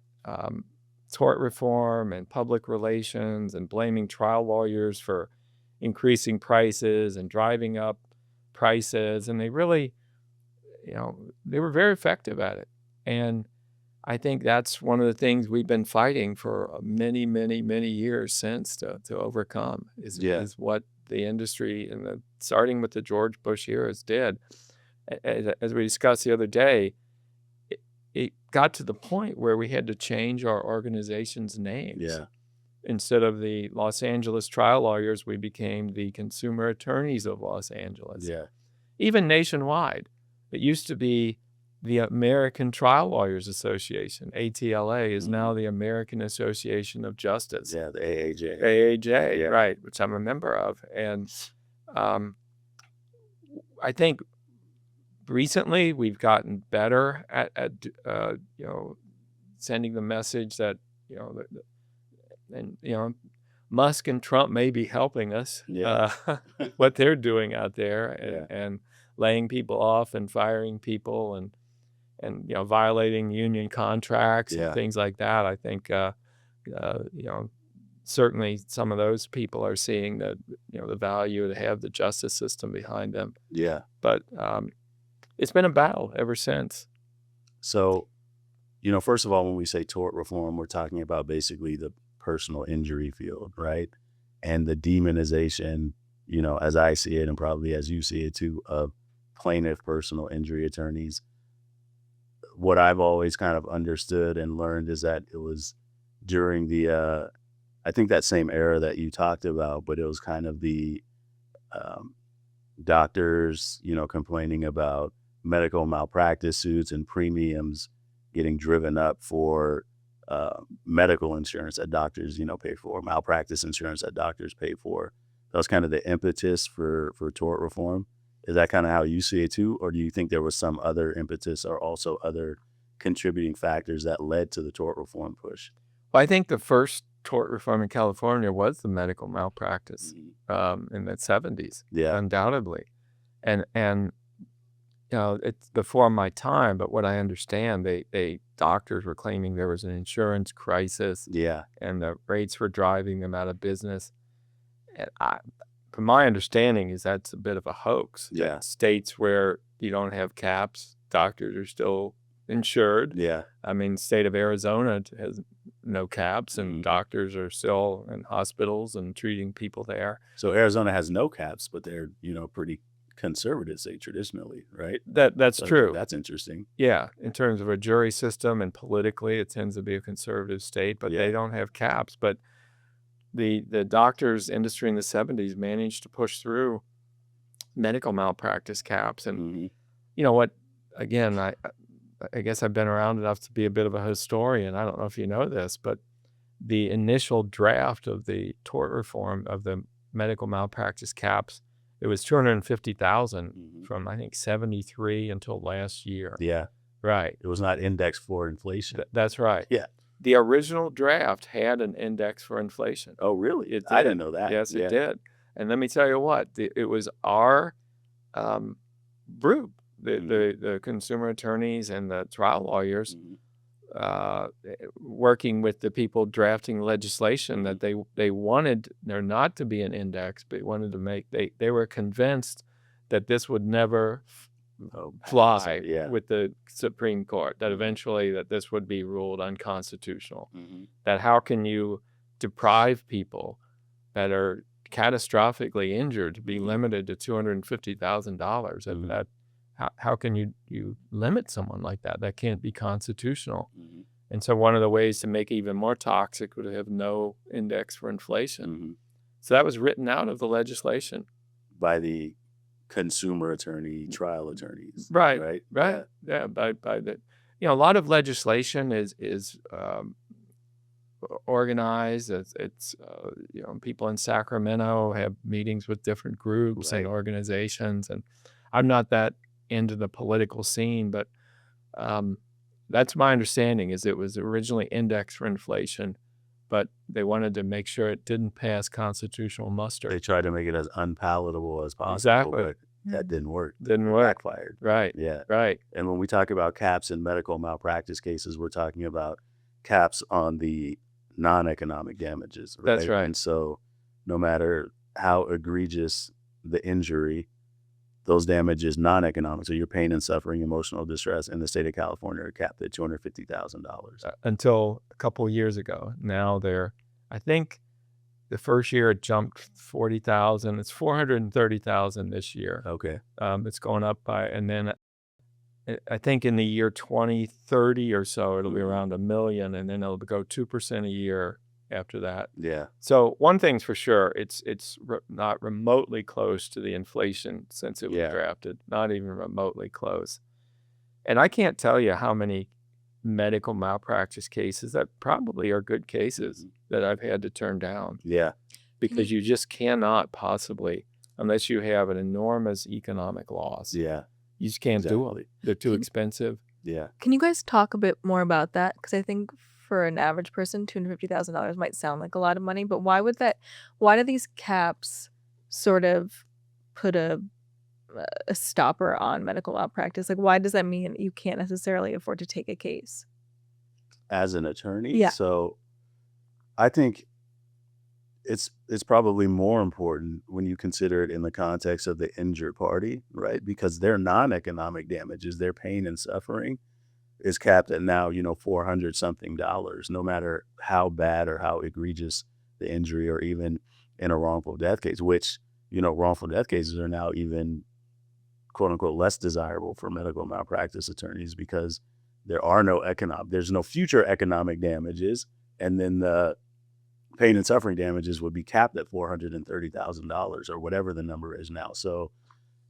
tort reform and public relations and blaming trial lawyers for increasing prices and driving up prices. And they really, they were very effective at it. And I think that's one of the things we've been fighting for many, many, many years since to overcome is what the industry and starting with the George Bush eras did. As we discussed the other day, it got to the point where we had to change our organization's names. Yeah. Instead of the Los Angeles trial lawyers, we became the Consumer Attorneys of Los Angeles. Yeah. Even nationwide, it used to be the American Trial Lawyers Association, ATLA, is now the American Association of Justice. Yeah. The AAJ. AAJ, Yeah. right, which I'm a member of. And I think recently we've gotten better at sending the message that, Musk and Trump may be helping us, Yeah. what they're doing out there Yeah. and laying people off and firing people and violating union contracts Yeah. and things like that. I think certainly some of those people are seeing that the value to have the justice system behind them. Yeah. But it's been a battle ever since. So First of all, when we say tort reform, we're talking about basically the personal injury field, right? And the demonization, as I see it, and probably as you see it too, of plaintiff personal injury attorneys. What I've always kind of understood and learned is that it was during the, I think that same era that you talked about, but it was kind of the doctors, complaining about medical malpractice suits and premiums getting driven up for medical insurance that doctors, pay for, malpractice insurance that doctors pay for. That was kind of the impetus for tort reform. Is that kind of how you see it too? Or do you think there was some other impetus or also other contributing factors that led to the tort reform push? Well, I think the first tort reform in California was the medical malpractice in the 70s, Yeah. undoubtedly. And it's before my time, but what I understand, they doctors were claiming there was an insurance crisis Yeah. and the rates were driving them out of business. And from my understanding is that's a bit of a hoax. Yeah. That states where you don't have caps, doctors are still insured. Yeah. I mean, state of Arizona has no caps and Mhm. doctors are still in hospitals and treating people there. So Arizona has no caps, but they're, pretty conservative, say traditionally, right? That's So true. That's interesting. Yeah, in terms of a jury system and politically, it tends to be a conservative state, but Yeah. they don't have caps. But the doctors industry in the 70s managed to push through medical malpractice caps. And Mhm. you know what? Again, I guess I've been around enough to be a bit of a historian. I don't know if you know this, but the initial draft of the tort reform of the medical malpractice caps, it was 250,000 Mhm. from I think 73 until last year. Yeah. Right. It was not indexed for inflation. That's right. Yeah. The original draft had an index for inflation. Oh, really? It I did. didn't know that. Yes, Yeah. it did. And let me tell you what, it was our group, the consumer attorneys and the trial lawyers, Mhm. working with the people drafting legislation that they wanted there not to be an index, but wanted to make, they were convinced that this would never Oh, fly yeah. with the Supreme Court, that eventually that this would be ruled unconstitutional. Mhm. That how can you deprive people that are catastrophically injured to be limited to $250,000? And Mhm. that how can you limit someone like that? That can't be constitutional. Mhm. And so one of the ways to make it even more toxic would have no index for inflation. Mhm. So that was written out of the legislation. By the consumer attorney, trial attorneys. Right. Right. Right. Yeah. By the, a lot of legislation is organized. It's people in Sacramento have meetings with different groups and Right. organizations, and I'm not that into the political scene, but that's my understanding. Is it was originally indexed for inflation, but they wanted to make sure it didn't pass constitutional muster. They tried to make it as unpalatable as possible, Exactly. but that didn't work. Didn't work. Backfired. Right. Yeah. Right. And when we talk about caps in medical malpractice cases, we're talking about caps on the non-economic damages. Right? That's right. And so no matter how egregious the injury, those damages non-economic, so your pain and suffering, emotional distress in the state of California are capped at $250,000. Until a couple of years ago. Now I think the first year it jumped 40,000. It's 430,000 this year. Okay. It's going up by, and then I think in the year 2030 or so, it'll be around $1 million, and then it'll go 2% a year after that. Yeah. So one thing's for sure, it's not remotely close to the inflation since it was Yeah. drafted, not even remotely close. And I can't tell you how many medical malpractice cases that probably are good cases that I've had to turn down, Yeah. because you just cannot possibly, unless you have an enormous economic loss, Yeah. you just can't do Exactly. them. They're too Can- expensive. Yeah. Can you guys talk a bit more about that? Because I think for an average person, $250,000 might sound like a lot of money, but why do these caps sort of put a stopper on medical malpractice? Like, why does that mean you can't necessarily afford to take a case? As an attorney. Yeah. So I think it's probably more important when you consider it in the context of the injured party, right? Because their non-economic damages, their pain and suffering, is capped at now, $400 something, no matter how bad or how egregious the injury, or even in a wrongful death case, which, wrongful death cases are now even quote unquote less desirable for medical malpractice attorneys because there's no future economic damages. And then the pain and suffering damages would be capped at $430,000 or whatever the number is now. So,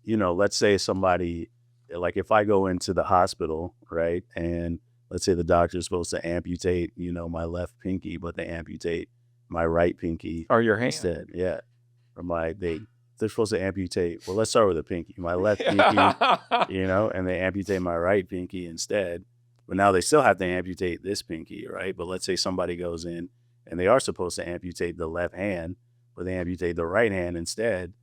let's say somebody, like if I go into the hospital, right, and let's say the doctor's supposed to amputate, my left pinky, but they amputate my right pinky Or your hand. instead. Yeah. Or they're supposed to amputate. Well, let's start with the pinky. My left pinky, and they amputate my right pinky instead. But now they still have to amputate this pinky, right? But let's say somebody goes in and they are supposed to amputate the left hand, but they amputate the right hand instead.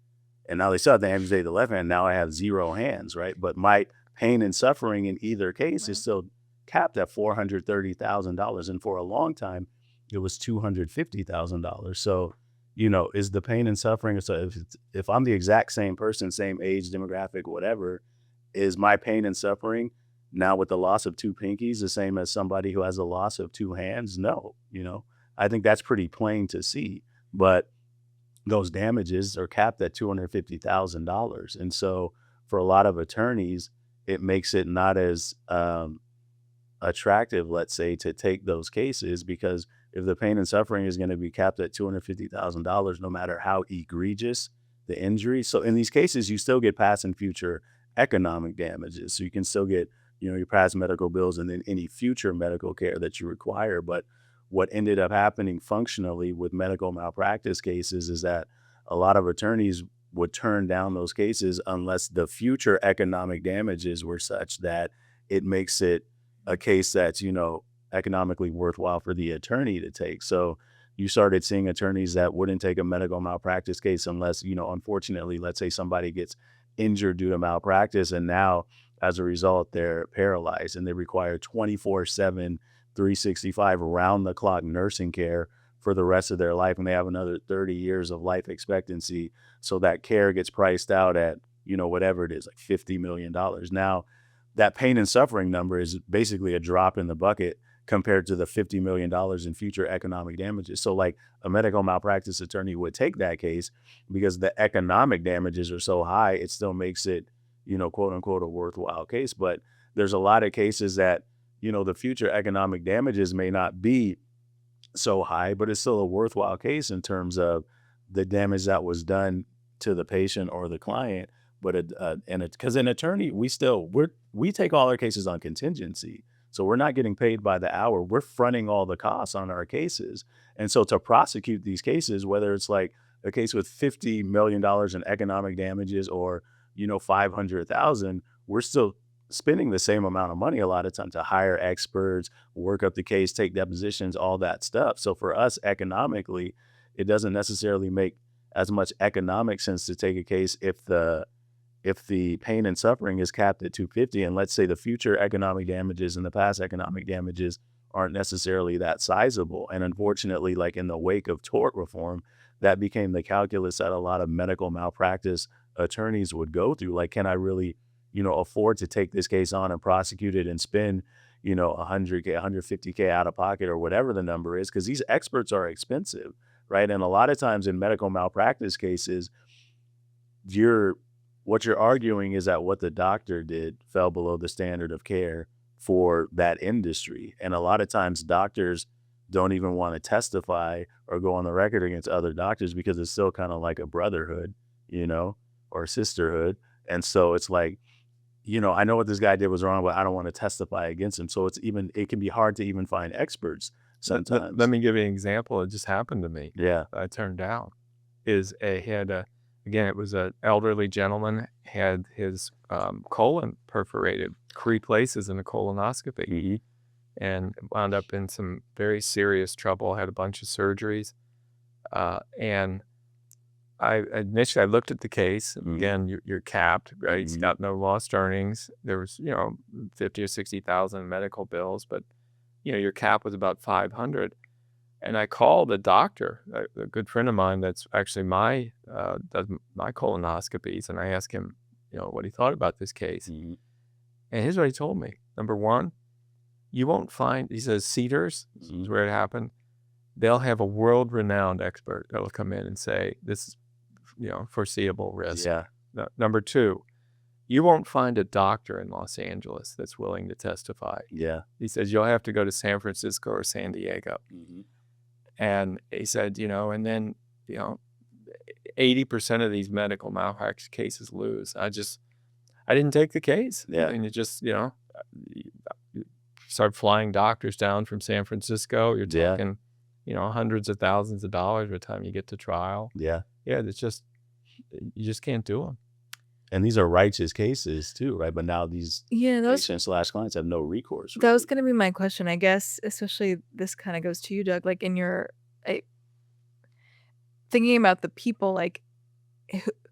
And now they still have to amputate the left hand. Now I have 0 hands, right? But my pain and suffering in either case is still capped at $430,000. And for a long time, it was $250,000. So, is the pain and suffering, so if I'm the exact same person, same age, demographic, whatever, is my pain and suffering now with the loss of 2 pinkies the same as somebody who has a loss of 2 hands? No, I think that's pretty plain to see. But those damages are capped at $250,000. And so for a lot of attorneys, it makes it not as attractive, let's say, to take those cases, because if the pain and suffering is going to be capped at $250,000, no matter how egregious the injury. So in these cases, you still get past and future economic damages. So you can still get, your past medical bills and then any future medical care that you require. But what ended up happening functionally with medical malpractice cases is that a lot of attorneys would turn down those cases unless the future economic damages were such that it makes it a case that's, economically worthwhile for the attorney to take. So you started seeing attorneys that wouldn't take a medical malpractice case unless, unfortunately, let's say somebody gets injured due to malpractice, and now as a result, they're paralyzed and they require 24/7, 365 round the clock nursing care for the rest of their life. And they have another 30 years of life expectancy. So that care gets priced out at, whatever it is, like $50 million. Now that pain and suffering number is basically a drop in the bucket compared to the $50 million in future economic damages. So like a medical malpractice attorney would take that case because the economic damages are so high, it still makes it, quote unquote, a worthwhile case. But there's a lot of cases that, the future economic damages may not be so high, but it's still a worthwhile case in terms of the damage that was done to the patient or the client. But because an attorney, we take all our cases on contingency. So we're not getting paid by the hour. We're fronting all the costs on our cases. And so to prosecute these cases, whether it's like a case with $50 million in economic damages or, $500,000, we're still spending the same amount of money a lot of times to hire experts, work up the case, take depositions, all that stuff. So for us economically, it doesn't necessarily make as much economic sense to take a case if the pain and suffering is capped at $250, and let's say the future economic damages and the past economic damages aren't necessarily that sizable. And unfortunately, like in the wake of tort reform, that became the calculus that a lot of medical malpractice attorneys would go through. Like, can I really, afford to take this case on and prosecute it and spend, $100K, $150K out of pocket or whatever the number is? Because these experts are expensive, right? And a lot of times in medical malpractice cases, what you're arguing is that what the doctor did fell below the standard of care for that industry. And a lot of times doctors don't even want to testify or go on the record against other doctors because it's still kind of like a brotherhood, or a sisterhood. And so it's like, I know what this guy did was wrong, but I don't want to testify against him. So it can be hard to even find experts sometimes. Let me give you an example. It just happened to me. Yeah. I turned down. Again, it was an elderly gentleman, had his colon perforated 3 places in a colonoscopy, Mm-hmm. and wound up in some very serious trouble, had a bunch of surgeries. And I looked at the case. Mm-hmm. Again, you're capped, right? He's Mm-hmm. got no lost earnings. There was, 50 or 60,000 medical bills, but, your cap was about 500. And I called the doctor, a good friend of mine that's actually does my colonoscopies, and I asked him, what he thought about this case. Mm-hmm. And here's what he told me. Number one, you won't find, he says, Cedars, this Mhm. is where it happened. They'll have a world-renowned expert that'll come in and say, this is, foreseeable risk. Yeah. Number two, you won't find a doctor in Los Angeles that's willing to testify. Yeah. He says, you'll have to go to San Francisco or San Diego. Mhm. And he said, and then, 80% of these medical malpractice cases lose. I didn't take the case. Yeah. And it just, you start flying doctors down from San Francisco. You're Yeah. talking, hundreds of thousands of dollars by the time you get to trial. Yeah. Yeah, you just can't do them. And these are righteous cases too, right? But now these Yeah, patients/clients have no recourse. that was really. going to be my question, I guess, especially this kind of goes to you, Doug, like in your thinking about the people, like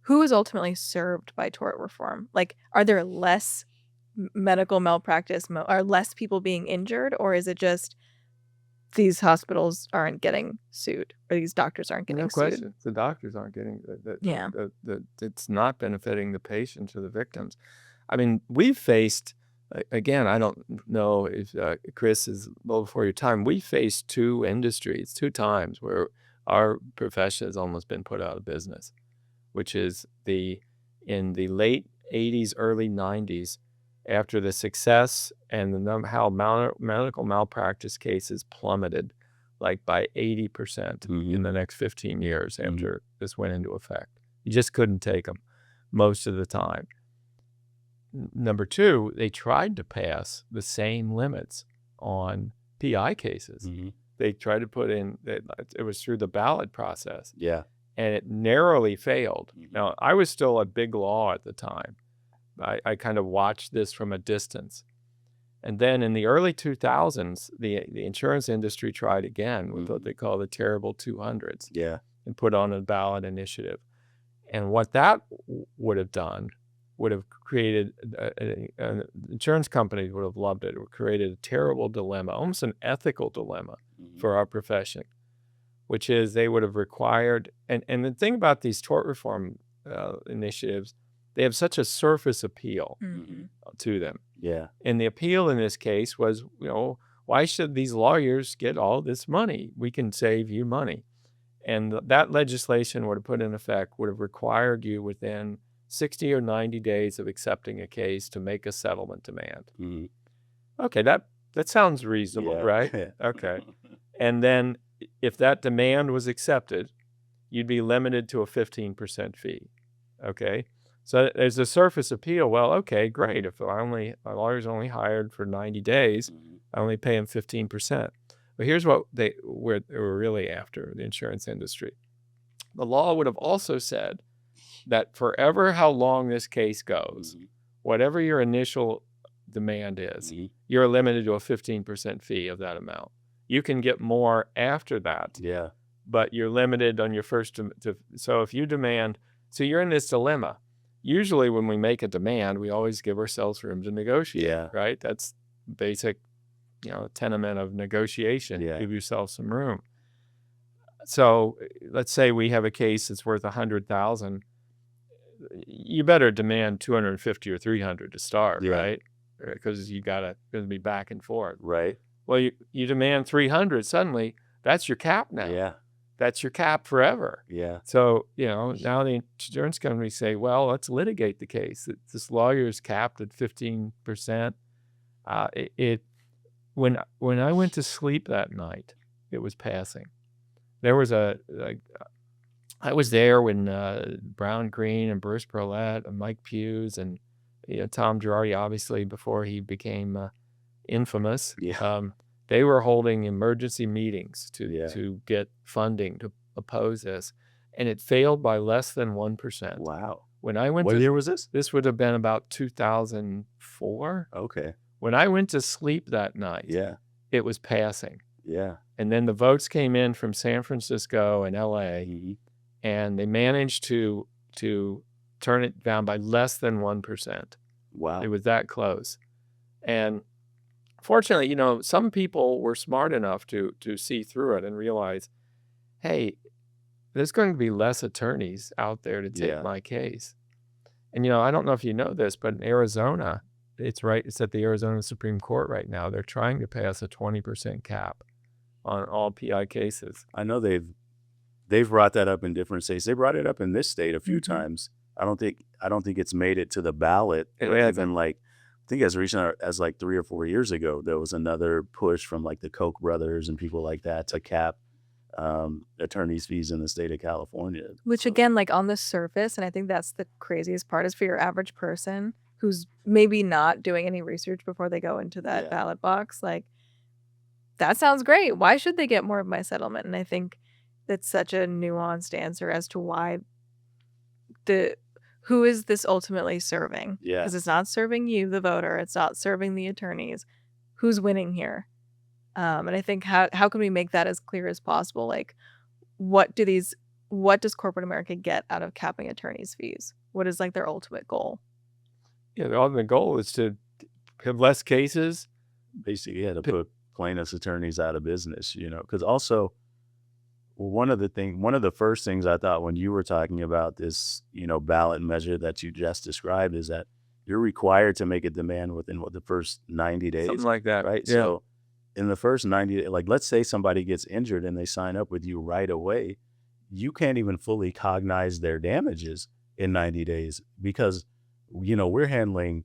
who is ultimately served by tort reform? Like, are there less medical malpractice, are less people being injured, or is it just these hospitals aren't getting sued or these doctors aren't getting No sued? question. The doctors aren't getting Yeah. it's not benefiting the patients or the victims. I mean, we've faced, again, I don't know if Chris is a little before your time, we faced two times where our profession has almost been put out of business, which is in the late 80s, early 90s, after the success and how medical malpractice cases plummeted like by 80% in the next 15 years after this went into effect. You just couldn't take them most of the time. Number two, they tried to pass the same limits on PI cases. They tried to put in, it was through the ballot process. Yeah. And it narrowly failed. Now, I was still at Big Law at the time. I kind of watched this from a distance. And then in the early 2000s, the insurance industry tried again with what they call the terrible 200s. Yeah. And put on a ballot initiative. And what that would have done would have created, insurance companies would have loved it. It would have created a terrible dilemma, almost an ethical dilemma for our profession, which is they would have required, and the thing about these tort reform initiatives, they have such a surface appeal to them. Yeah. And the appeal in this case was, why should these lawyers get all this money? We can save you money. And that legislation would have put in effect, would have required you within 60 or 90 days of accepting a case to make a settlement demand. Okay, that sounds reasonable, Yeah. right? Okay. And then if that demand was accepted, you'd be limited to a 15% fee. Okay. So there's a surface appeal. Well, okay, great. If my lawyer's only hired for 90 days, I only pay him 15%. But here's what they were really after, the insurance industry. The law would have also said that forever how long this case goes, whatever your initial demand is, you're limited to a 15% fee of that amount. You can get more after that, Yeah. but you're limited on your first. So if you demand, so you're in this dilemma. Usually when we make a demand, we always give ourselves room to negotiate, Yeah. right? That's basic, tenement of negotiation. Yeah. Give yourself some room. So let's say we have a case that's worth $100,000. You better demand 250 or 300 to start, Yeah. right? Because you going to be back and forth. Right. Well, you demand 300, suddenly that's your cap now. Yeah. That's your cap forever. Yeah. So, now the insurance company say, well, let's litigate the case. This lawyer is capped at 15%. When I went to sleep that night, it was passing. There was I was there when Brown Green and Bruce Burlett and Mike Piuze and Tom Girardi, obviously before he became infamous. Yeah. They were holding emergency meetings Yeah. to get funding to oppose this, and it failed by less than 1%. Wow. When I went What year was this? this would have been about 2004. Okay. When I went to sleep that night, Yeah. it was passing. Yeah. And then the votes came in from San Francisco and LA, and they managed to turn it down by less than 1%. Wow. It was that close. And fortunately, some people were smart enough to see through it and realize, hey, there's going to be less attorneys out there to take Yeah. my case. And, I don't know if you know this, but in Arizona, It's at the Arizona Supreme Court right now. They're trying to pass a 20% cap on all PI cases. I know they've brought that up in different states. They brought it up in this state a few times. I don't think it's made it to the ballot. It hasn't. Even like, I think as recent as like 3 or 4 years ago, there was another push from like the Koch brothers and people like that to cap attorneys' fees in the state of California. Which again, like on the surface, and I think that's the craziest part, is for your average person who's maybe not doing any research before they go into that Yeah. ballot box, like, that sounds great. Why should they get more of my settlement? And I think that's such a nuanced answer as to why who is this ultimately serving? Yeah. Because it's not serving you, the voter. It's not serving the attorneys. Who's winning here? And I think how can we make that as clear as possible? Like, what does corporate America get out of capping attorneys' fees? What is like their ultimate goal? Yeah, the ultimate goal is to have less cases. Basically, to put plaintiffs' attorneys out of business, because also one of the first things I thought when you were talking about this, ballot measure that you just described is that you're required to make a demand within the first 90 days. Something like that. Right. Yeah. So in the first 90 days, like let's say somebody gets injured and they sign up with you right away, you can't even fully cognize their damages in 90 days because, we're handling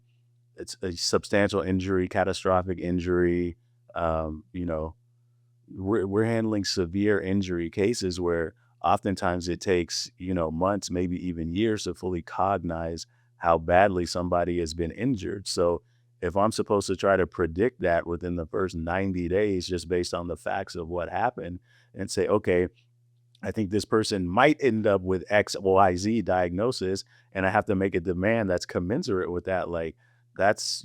it's a substantial injury, catastrophic injury, we're handling severe injury cases where oftentimes it takes, months, maybe even years to fully cognize how badly somebody has been injured. So if I'm supposed to try to predict that within the first 90 days, just based on the facts of what happened and say, okay, I think this person might end up with XYZ diagnosis and I have to make a demand that's commensurate with that. Like that's,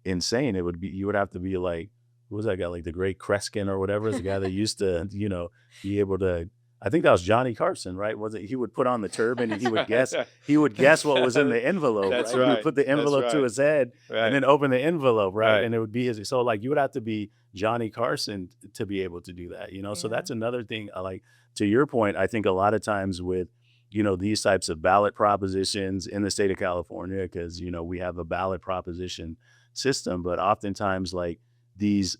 insane. You would have to be like, who was that guy? Like the great Kreskin or whatever, is the guy that used to, be able to, I think that was Johnny Carson, right? Was it? He would put on the turban and he would guess what was in the envelope. That's right? He right. would put the envelope That's to right. his head Right. and then open the envelope, right? Right. And it would be his. So like you would have to be Johnny Carson to be able to do that, So Yeah. that's another thing. Like to your point, I think a lot of times with, these types of ballot propositions in the state of California, because, we have a ballot proposition system, but oftentimes like these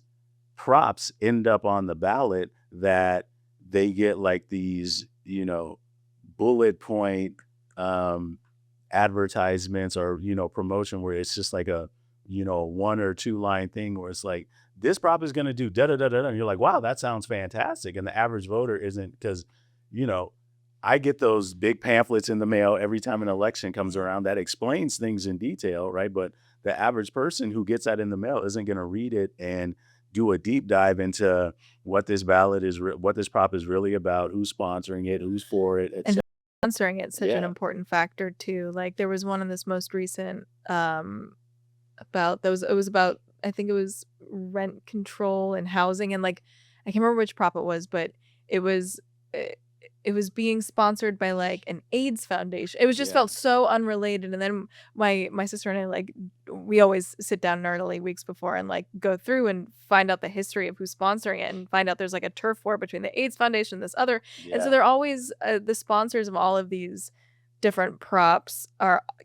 props end up on the ballot that they get like these, bullet point advertisements or, promotion where it's just like a, 1 or 2 line thing where it's like, this prop is going to do da da da da. And you're like, wow, that sounds fantastic. And the average voter isn't, because, I get those big pamphlets in the mail every time an election comes around that explains things in detail, right? But the average person who gets that in the mail isn't going to read it and do a deep dive into what this ballot is, what this prop is really about, who's sponsoring it, who's for it, And sponsoring it's such an Yeah. important factor too. Like there was one in this most recent about it was about, I think it was rent control and housing, and like I can't remember which prop it was, but it was being sponsored by like an AIDS foundation. It was just Yeah. felt so unrelated. And then my sister and I, like, we always sit down in our early weeks before and like go through and find out the history of who's sponsoring it and find out there's like a turf war between the AIDS foundation and this other. And so they're always the sponsors of all of these different props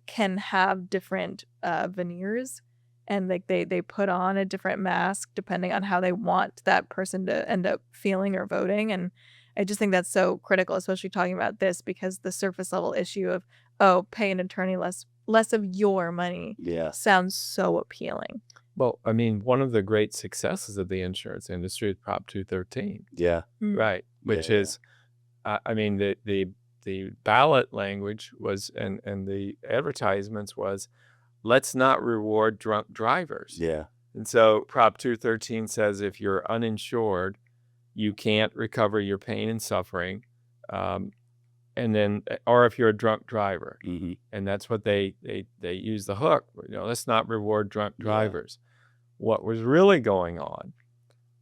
can have different veneers, and like they put on a different mask depending on how they want that person to end up feeling or voting. And I just think that's so critical, especially talking about this, because the surface level issue of pay an attorney less of your money sounds so appealing. Well, I mean, one of the great successes of the insurance industry is Prop 213. Yeah. Right, which Yeah. is, I mean, the ballot language was, and the advertisements was, let's not reward drunk drivers. Yeah. And so Prop 213 says if you're uninsured, you can't recover your pain and suffering, and then, or if you're a drunk driver, Mm-hmm. and that's what they use the hook. Let's not reward drunk drivers. What was really going on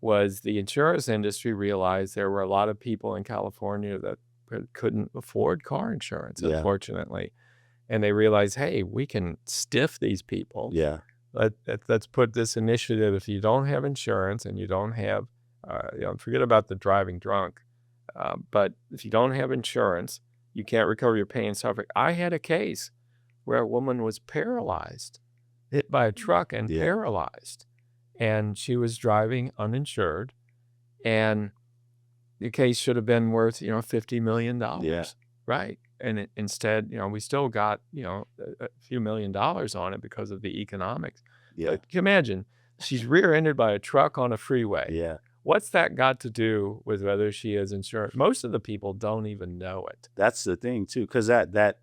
was the insurance industry realized there were a lot of people in California that couldn't afford car insurance, Yeah. unfortunately, and they realized, hey, we can stiff these people. Yeah. Let's put this initiative. If you don't have insurance and you don't have, forget about the driving drunk, but if you don't have insurance, you can't recover your pain and suffering. I had a case where a woman was paralyzed hit by a truck and Yeah. paralyzed. And she was driving uninsured. And the case should have been worth, $50 million. Yeah. Right. And instead, we still got, a few $1,000,000 on it because of the economics. Yeah. But you can imagine, she's rear-ended by a truck on a freeway. Yeah. What's that got to do with whether she is insured? Most of the people don't even know it. That's the thing too, because that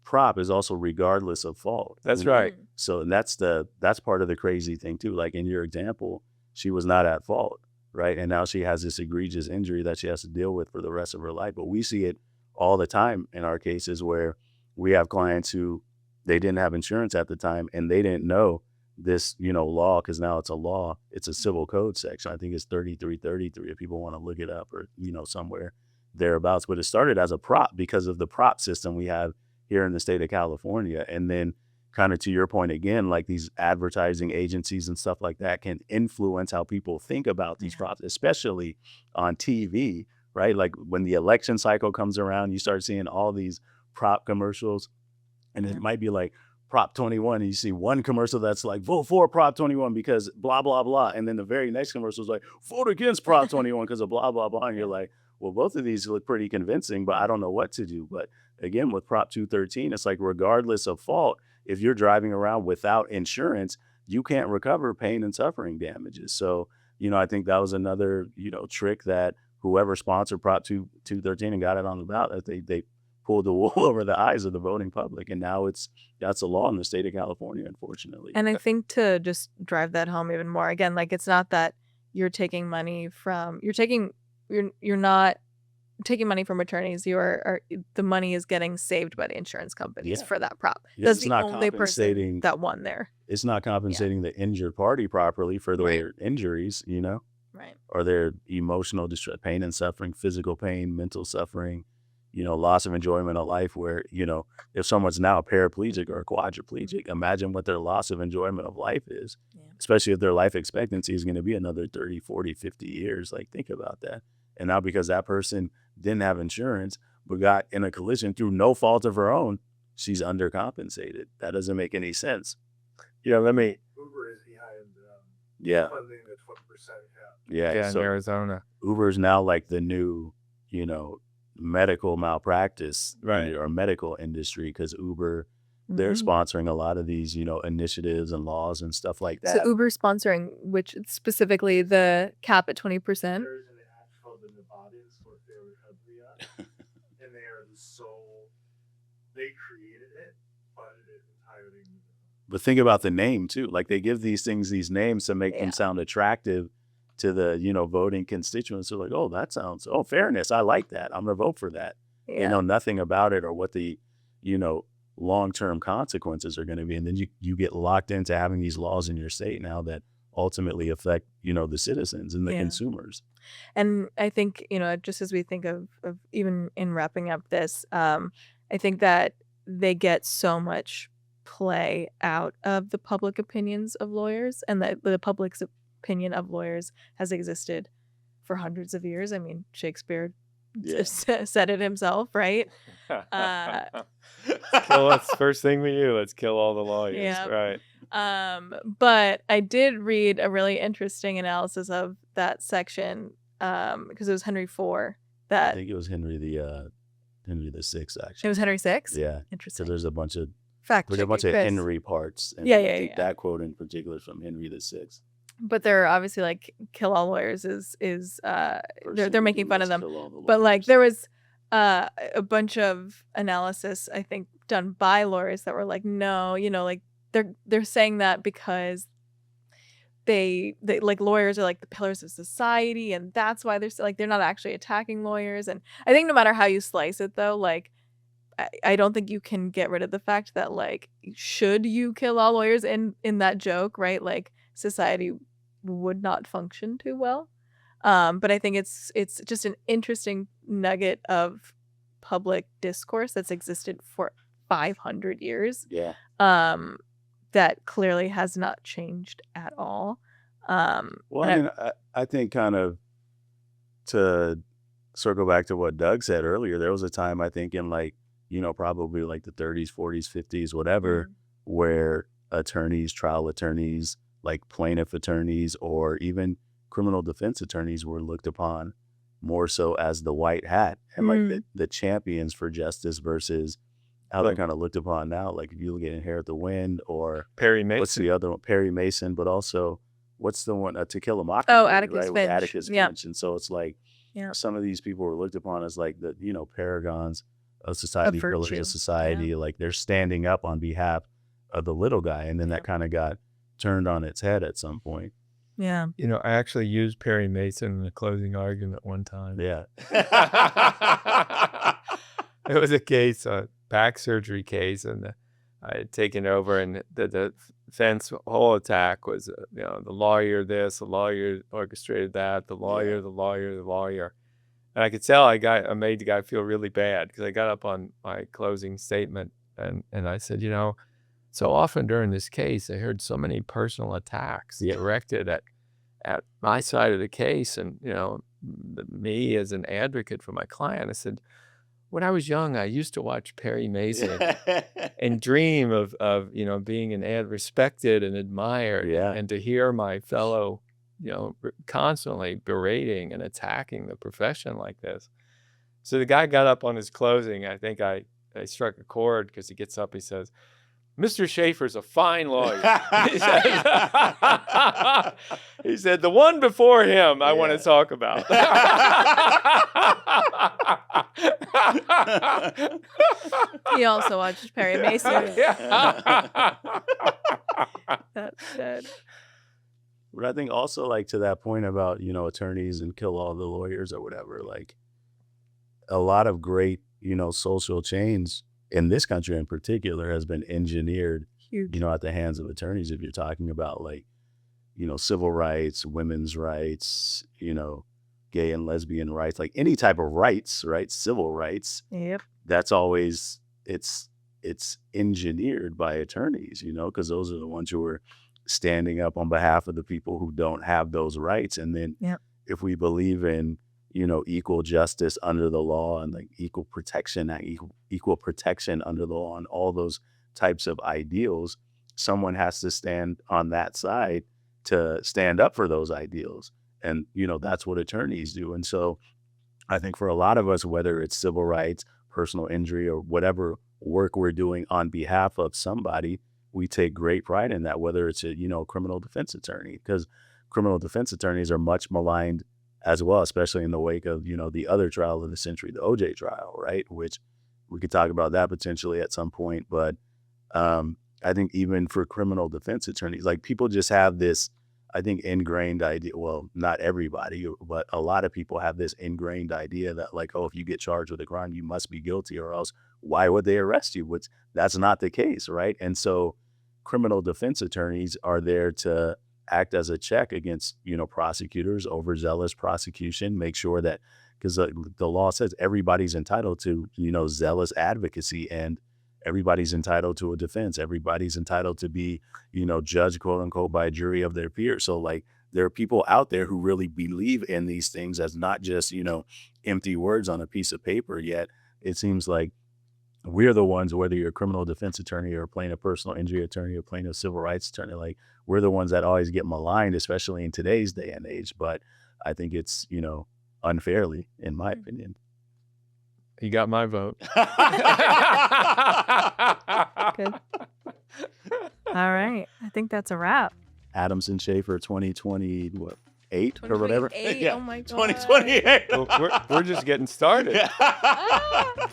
prop is also regardless of fault. That's You know? right. So that's part of the crazy thing too. Like in your example, she was not at fault, right? And now she has this egregious injury that she has to deal with for the rest of her life. But we see it all the time in our cases where we have clients who they didn't have insurance at the time and they didn't know this, law, because now it's a law. It's a civil code section. I think it's 3333 if people want to look it up or, somewhere thereabouts. But it started as a prop because of the prop system we have here in the state of California. And then kind of to your point again, like these advertising agencies and stuff like that can influence how people think about these props, especially on TV, right? Like when the election cycle comes around, you start seeing all these prop commercials and it might be like Prop 21 and you see one commercial that's like, vote for Prop 21 because blah, blah, blah. And then the very next commercial is like, vote against Prop 21 because of blah, blah, blah. And you're like, well, both of these look pretty convincing, but I don't know what to do. But again, with Prop 213, it's like regardless of fault, if you're driving around without insurance, you can't recover pain and suffering damages. So, I think that was another, trick that whoever sponsored Prop 213 and got it on the ballot, they pulled the wool over the eyes of the voting public. And now that's a law in the state of California, unfortunately. And I think to just drive that home even more, again, like it's not that you're taking money from, you're not taking money from attorneys. The money is getting saved by the insurance companies for that prop. Yeah, That's it's the not only person compensating- that won there. It's not compensating the injured party properly for their Right. injuries, Right. or their emotional distress, pain and suffering, physical pain, mental suffering, loss of enjoyment of life where, if someone's now a paraplegic or a quadriplegic, imagine what their loss of enjoyment of life is, especially if their life expectancy is going to be another 30, 40, 50 years. Like, think about that. And now because that person didn't have insurance, but got in a collision through no fault of her own, she's undercompensated. That doesn't make any sense. Let me, Uber is behind yeah, funding the 20% cap. yeah. In So Arizona. Uber's now like the new, medical malpractice or medical industry because Uber, they're Mhm. sponsoring a lot of these, initiatives and laws and stuff like that. So Uber sponsoring, which specifically the cap at 20%. There's an act called the Nevadans for Fair Recovery Act, and they created it, but it is entirely new. But think about the name too. Like they give these things these names to make Yeah. them sound attractive to the, voting constituents. They're like, oh, that sounds, fairness. I like that. I'm going to vote for that. Yeah. They know nothing about it or what the, long-term consequences are going to be. And then you get locked into having these laws in your state now that ultimately affect, the citizens and the Yeah. consumers. And I think, just as we think of even in wrapping up this, I think that they get so much play out of the public opinions of lawyers, and that the public's opinion of lawyers has existed for hundreds of years. I mean, Shakespeare Yeah. said it himself, right? That's the first thing we do. Let's kill all the lawyers. Yeah. Right. But I did read a really interesting analysis of that section because it was Henry IV I that think it was Henry the Sixth, it actually. was Henry VI. Yeah. So Interesting. there's a bunch of Fact There's a check bunch it, of Chris. Henry parts. And Yeah, I yeah, think yeah. that quote in particular is from Henry VI. But they're obviously like kill all lawyers is they're making fun of them. But like there was a bunch of analysis I think done by lawyers that were like, no, like they're saying that because they like lawyers are like the pillars of society, and that's why they're not actually attacking lawyers. And I think no matter how you slice it though, like I don't think you can get rid of the fact that like should you kill all lawyers in that joke, right? Like society would not function too well. But I think it's just an interesting nugget of public discourse that's existed for 500 years. Yeah. That clearly has not changed at all. Well, and I think kind of to circle back to what Doug said earlier, there was a time I think in like, probably like the 30s, 40s, 50s, whatever, where, attorneys, trial attorneys, like plaintiff attorneys, or even criminal defense attorneys were looked upon more so as the white hat and like the champions for justice versus how they're kind of looked upon now. Like if you look at Inherit the Wind or Perry Mason. what's the other one? Perry Mason, but also what's the one? To Kill a Mockingbird. Oh, Atticus right? With Finch. Atticus Yeah. Finch. And so it's like Yeah. some of these people were looked upon as like the, paragons of society, pillars virtue. of society. Like they're standing up on behalf of the little guy. And then that kind of got turned on its head at some point. Yeah. I actually used Perry Mason in a closing argument one time. Yeah. It was a case, a back surgery case, and I had taken over, and the defense whole attack was, the lawyer this, the lawyer orchestrated that, the lawyer, the lawyer. And I could tell I made the guy feel really bad because I got up on my closing statement and I said, so often during this case, I heard so many personal attacks directed at my side of the case. And, me as an advocate for my client, I said, when I was young, I used to watch Perry Mason and dream of being respected and admired. Yeah. And to hear my fellow, constantly berating and attacking the profession like this. So the guy got up on his closing. I think I struck a chord because he gets up, he says, Mr. Shaffer's a fine lawyer. He said, the one before him I want to talk about. He also watched Perry Mason. That's good. But I think also like to that point about, attorneys and kill all the lawyers or whatever, like a lot of great, social change in this country in particular has been engineered, Huge. at the hands of attorneys. If you're talking about like, civil rights, women's rights, gay and lesbian rights, like any type of rights, right? Civil rights. Yep. That's always, it's engineered by attorneys, because those are the ones who are standing up on behalf of the people who don't have those rights. And then if we believe in, equal justice under the law and like equal protection under the law and all those types of ideals, someone has to stand on that side to stand up for those ideals. And, that's what attorneys do. And so I think for a lot of us, whether it's civil rights, personal injury, or whatever work we're doing on behalf of somebody, we take great pride in that, whether it's a, criminal defense attorney, because criminal defense attorneys are much maligned as well, especially in the wake of, the other trial of the century, the OJ trial, right? Which we could talk about that potentially at some point. But I think even for criminal defense attorneys, like people just have this, I think, ingrained idea. Well, not everybody, but a lot of people have this ingrained idea that like, oh, if you get charged with a crime, you must be guilty, or else why would they arrest you? Which that's not the case, right? And so criminal defense attorneys are there to act as a check against, prosecutors, overzealous prosecution, make sure that, because the law says everybody's entitled to, zealous advocacy, and everybody's entitled to a defense. Everybody's entitled to be, judged, quote unquote, by a jury of their peers. So like there are people out there who really believe in these things as not just, empty words on a piece of paper. Yet it seems like we're the ones, whether you're a criminal defense attorney or a plaintiff personal injury attorney or plaintiff civil rights attorney, like we're the ones that always get maligned, especially in today's day and age. But I think it's, unfairly, in my opinion. You got my vote. Good. All right. I think that's a wrap. Adamson Shaffer 2028 or whatever. 2028. Oh my God. 2028. We're just getting started. Ah!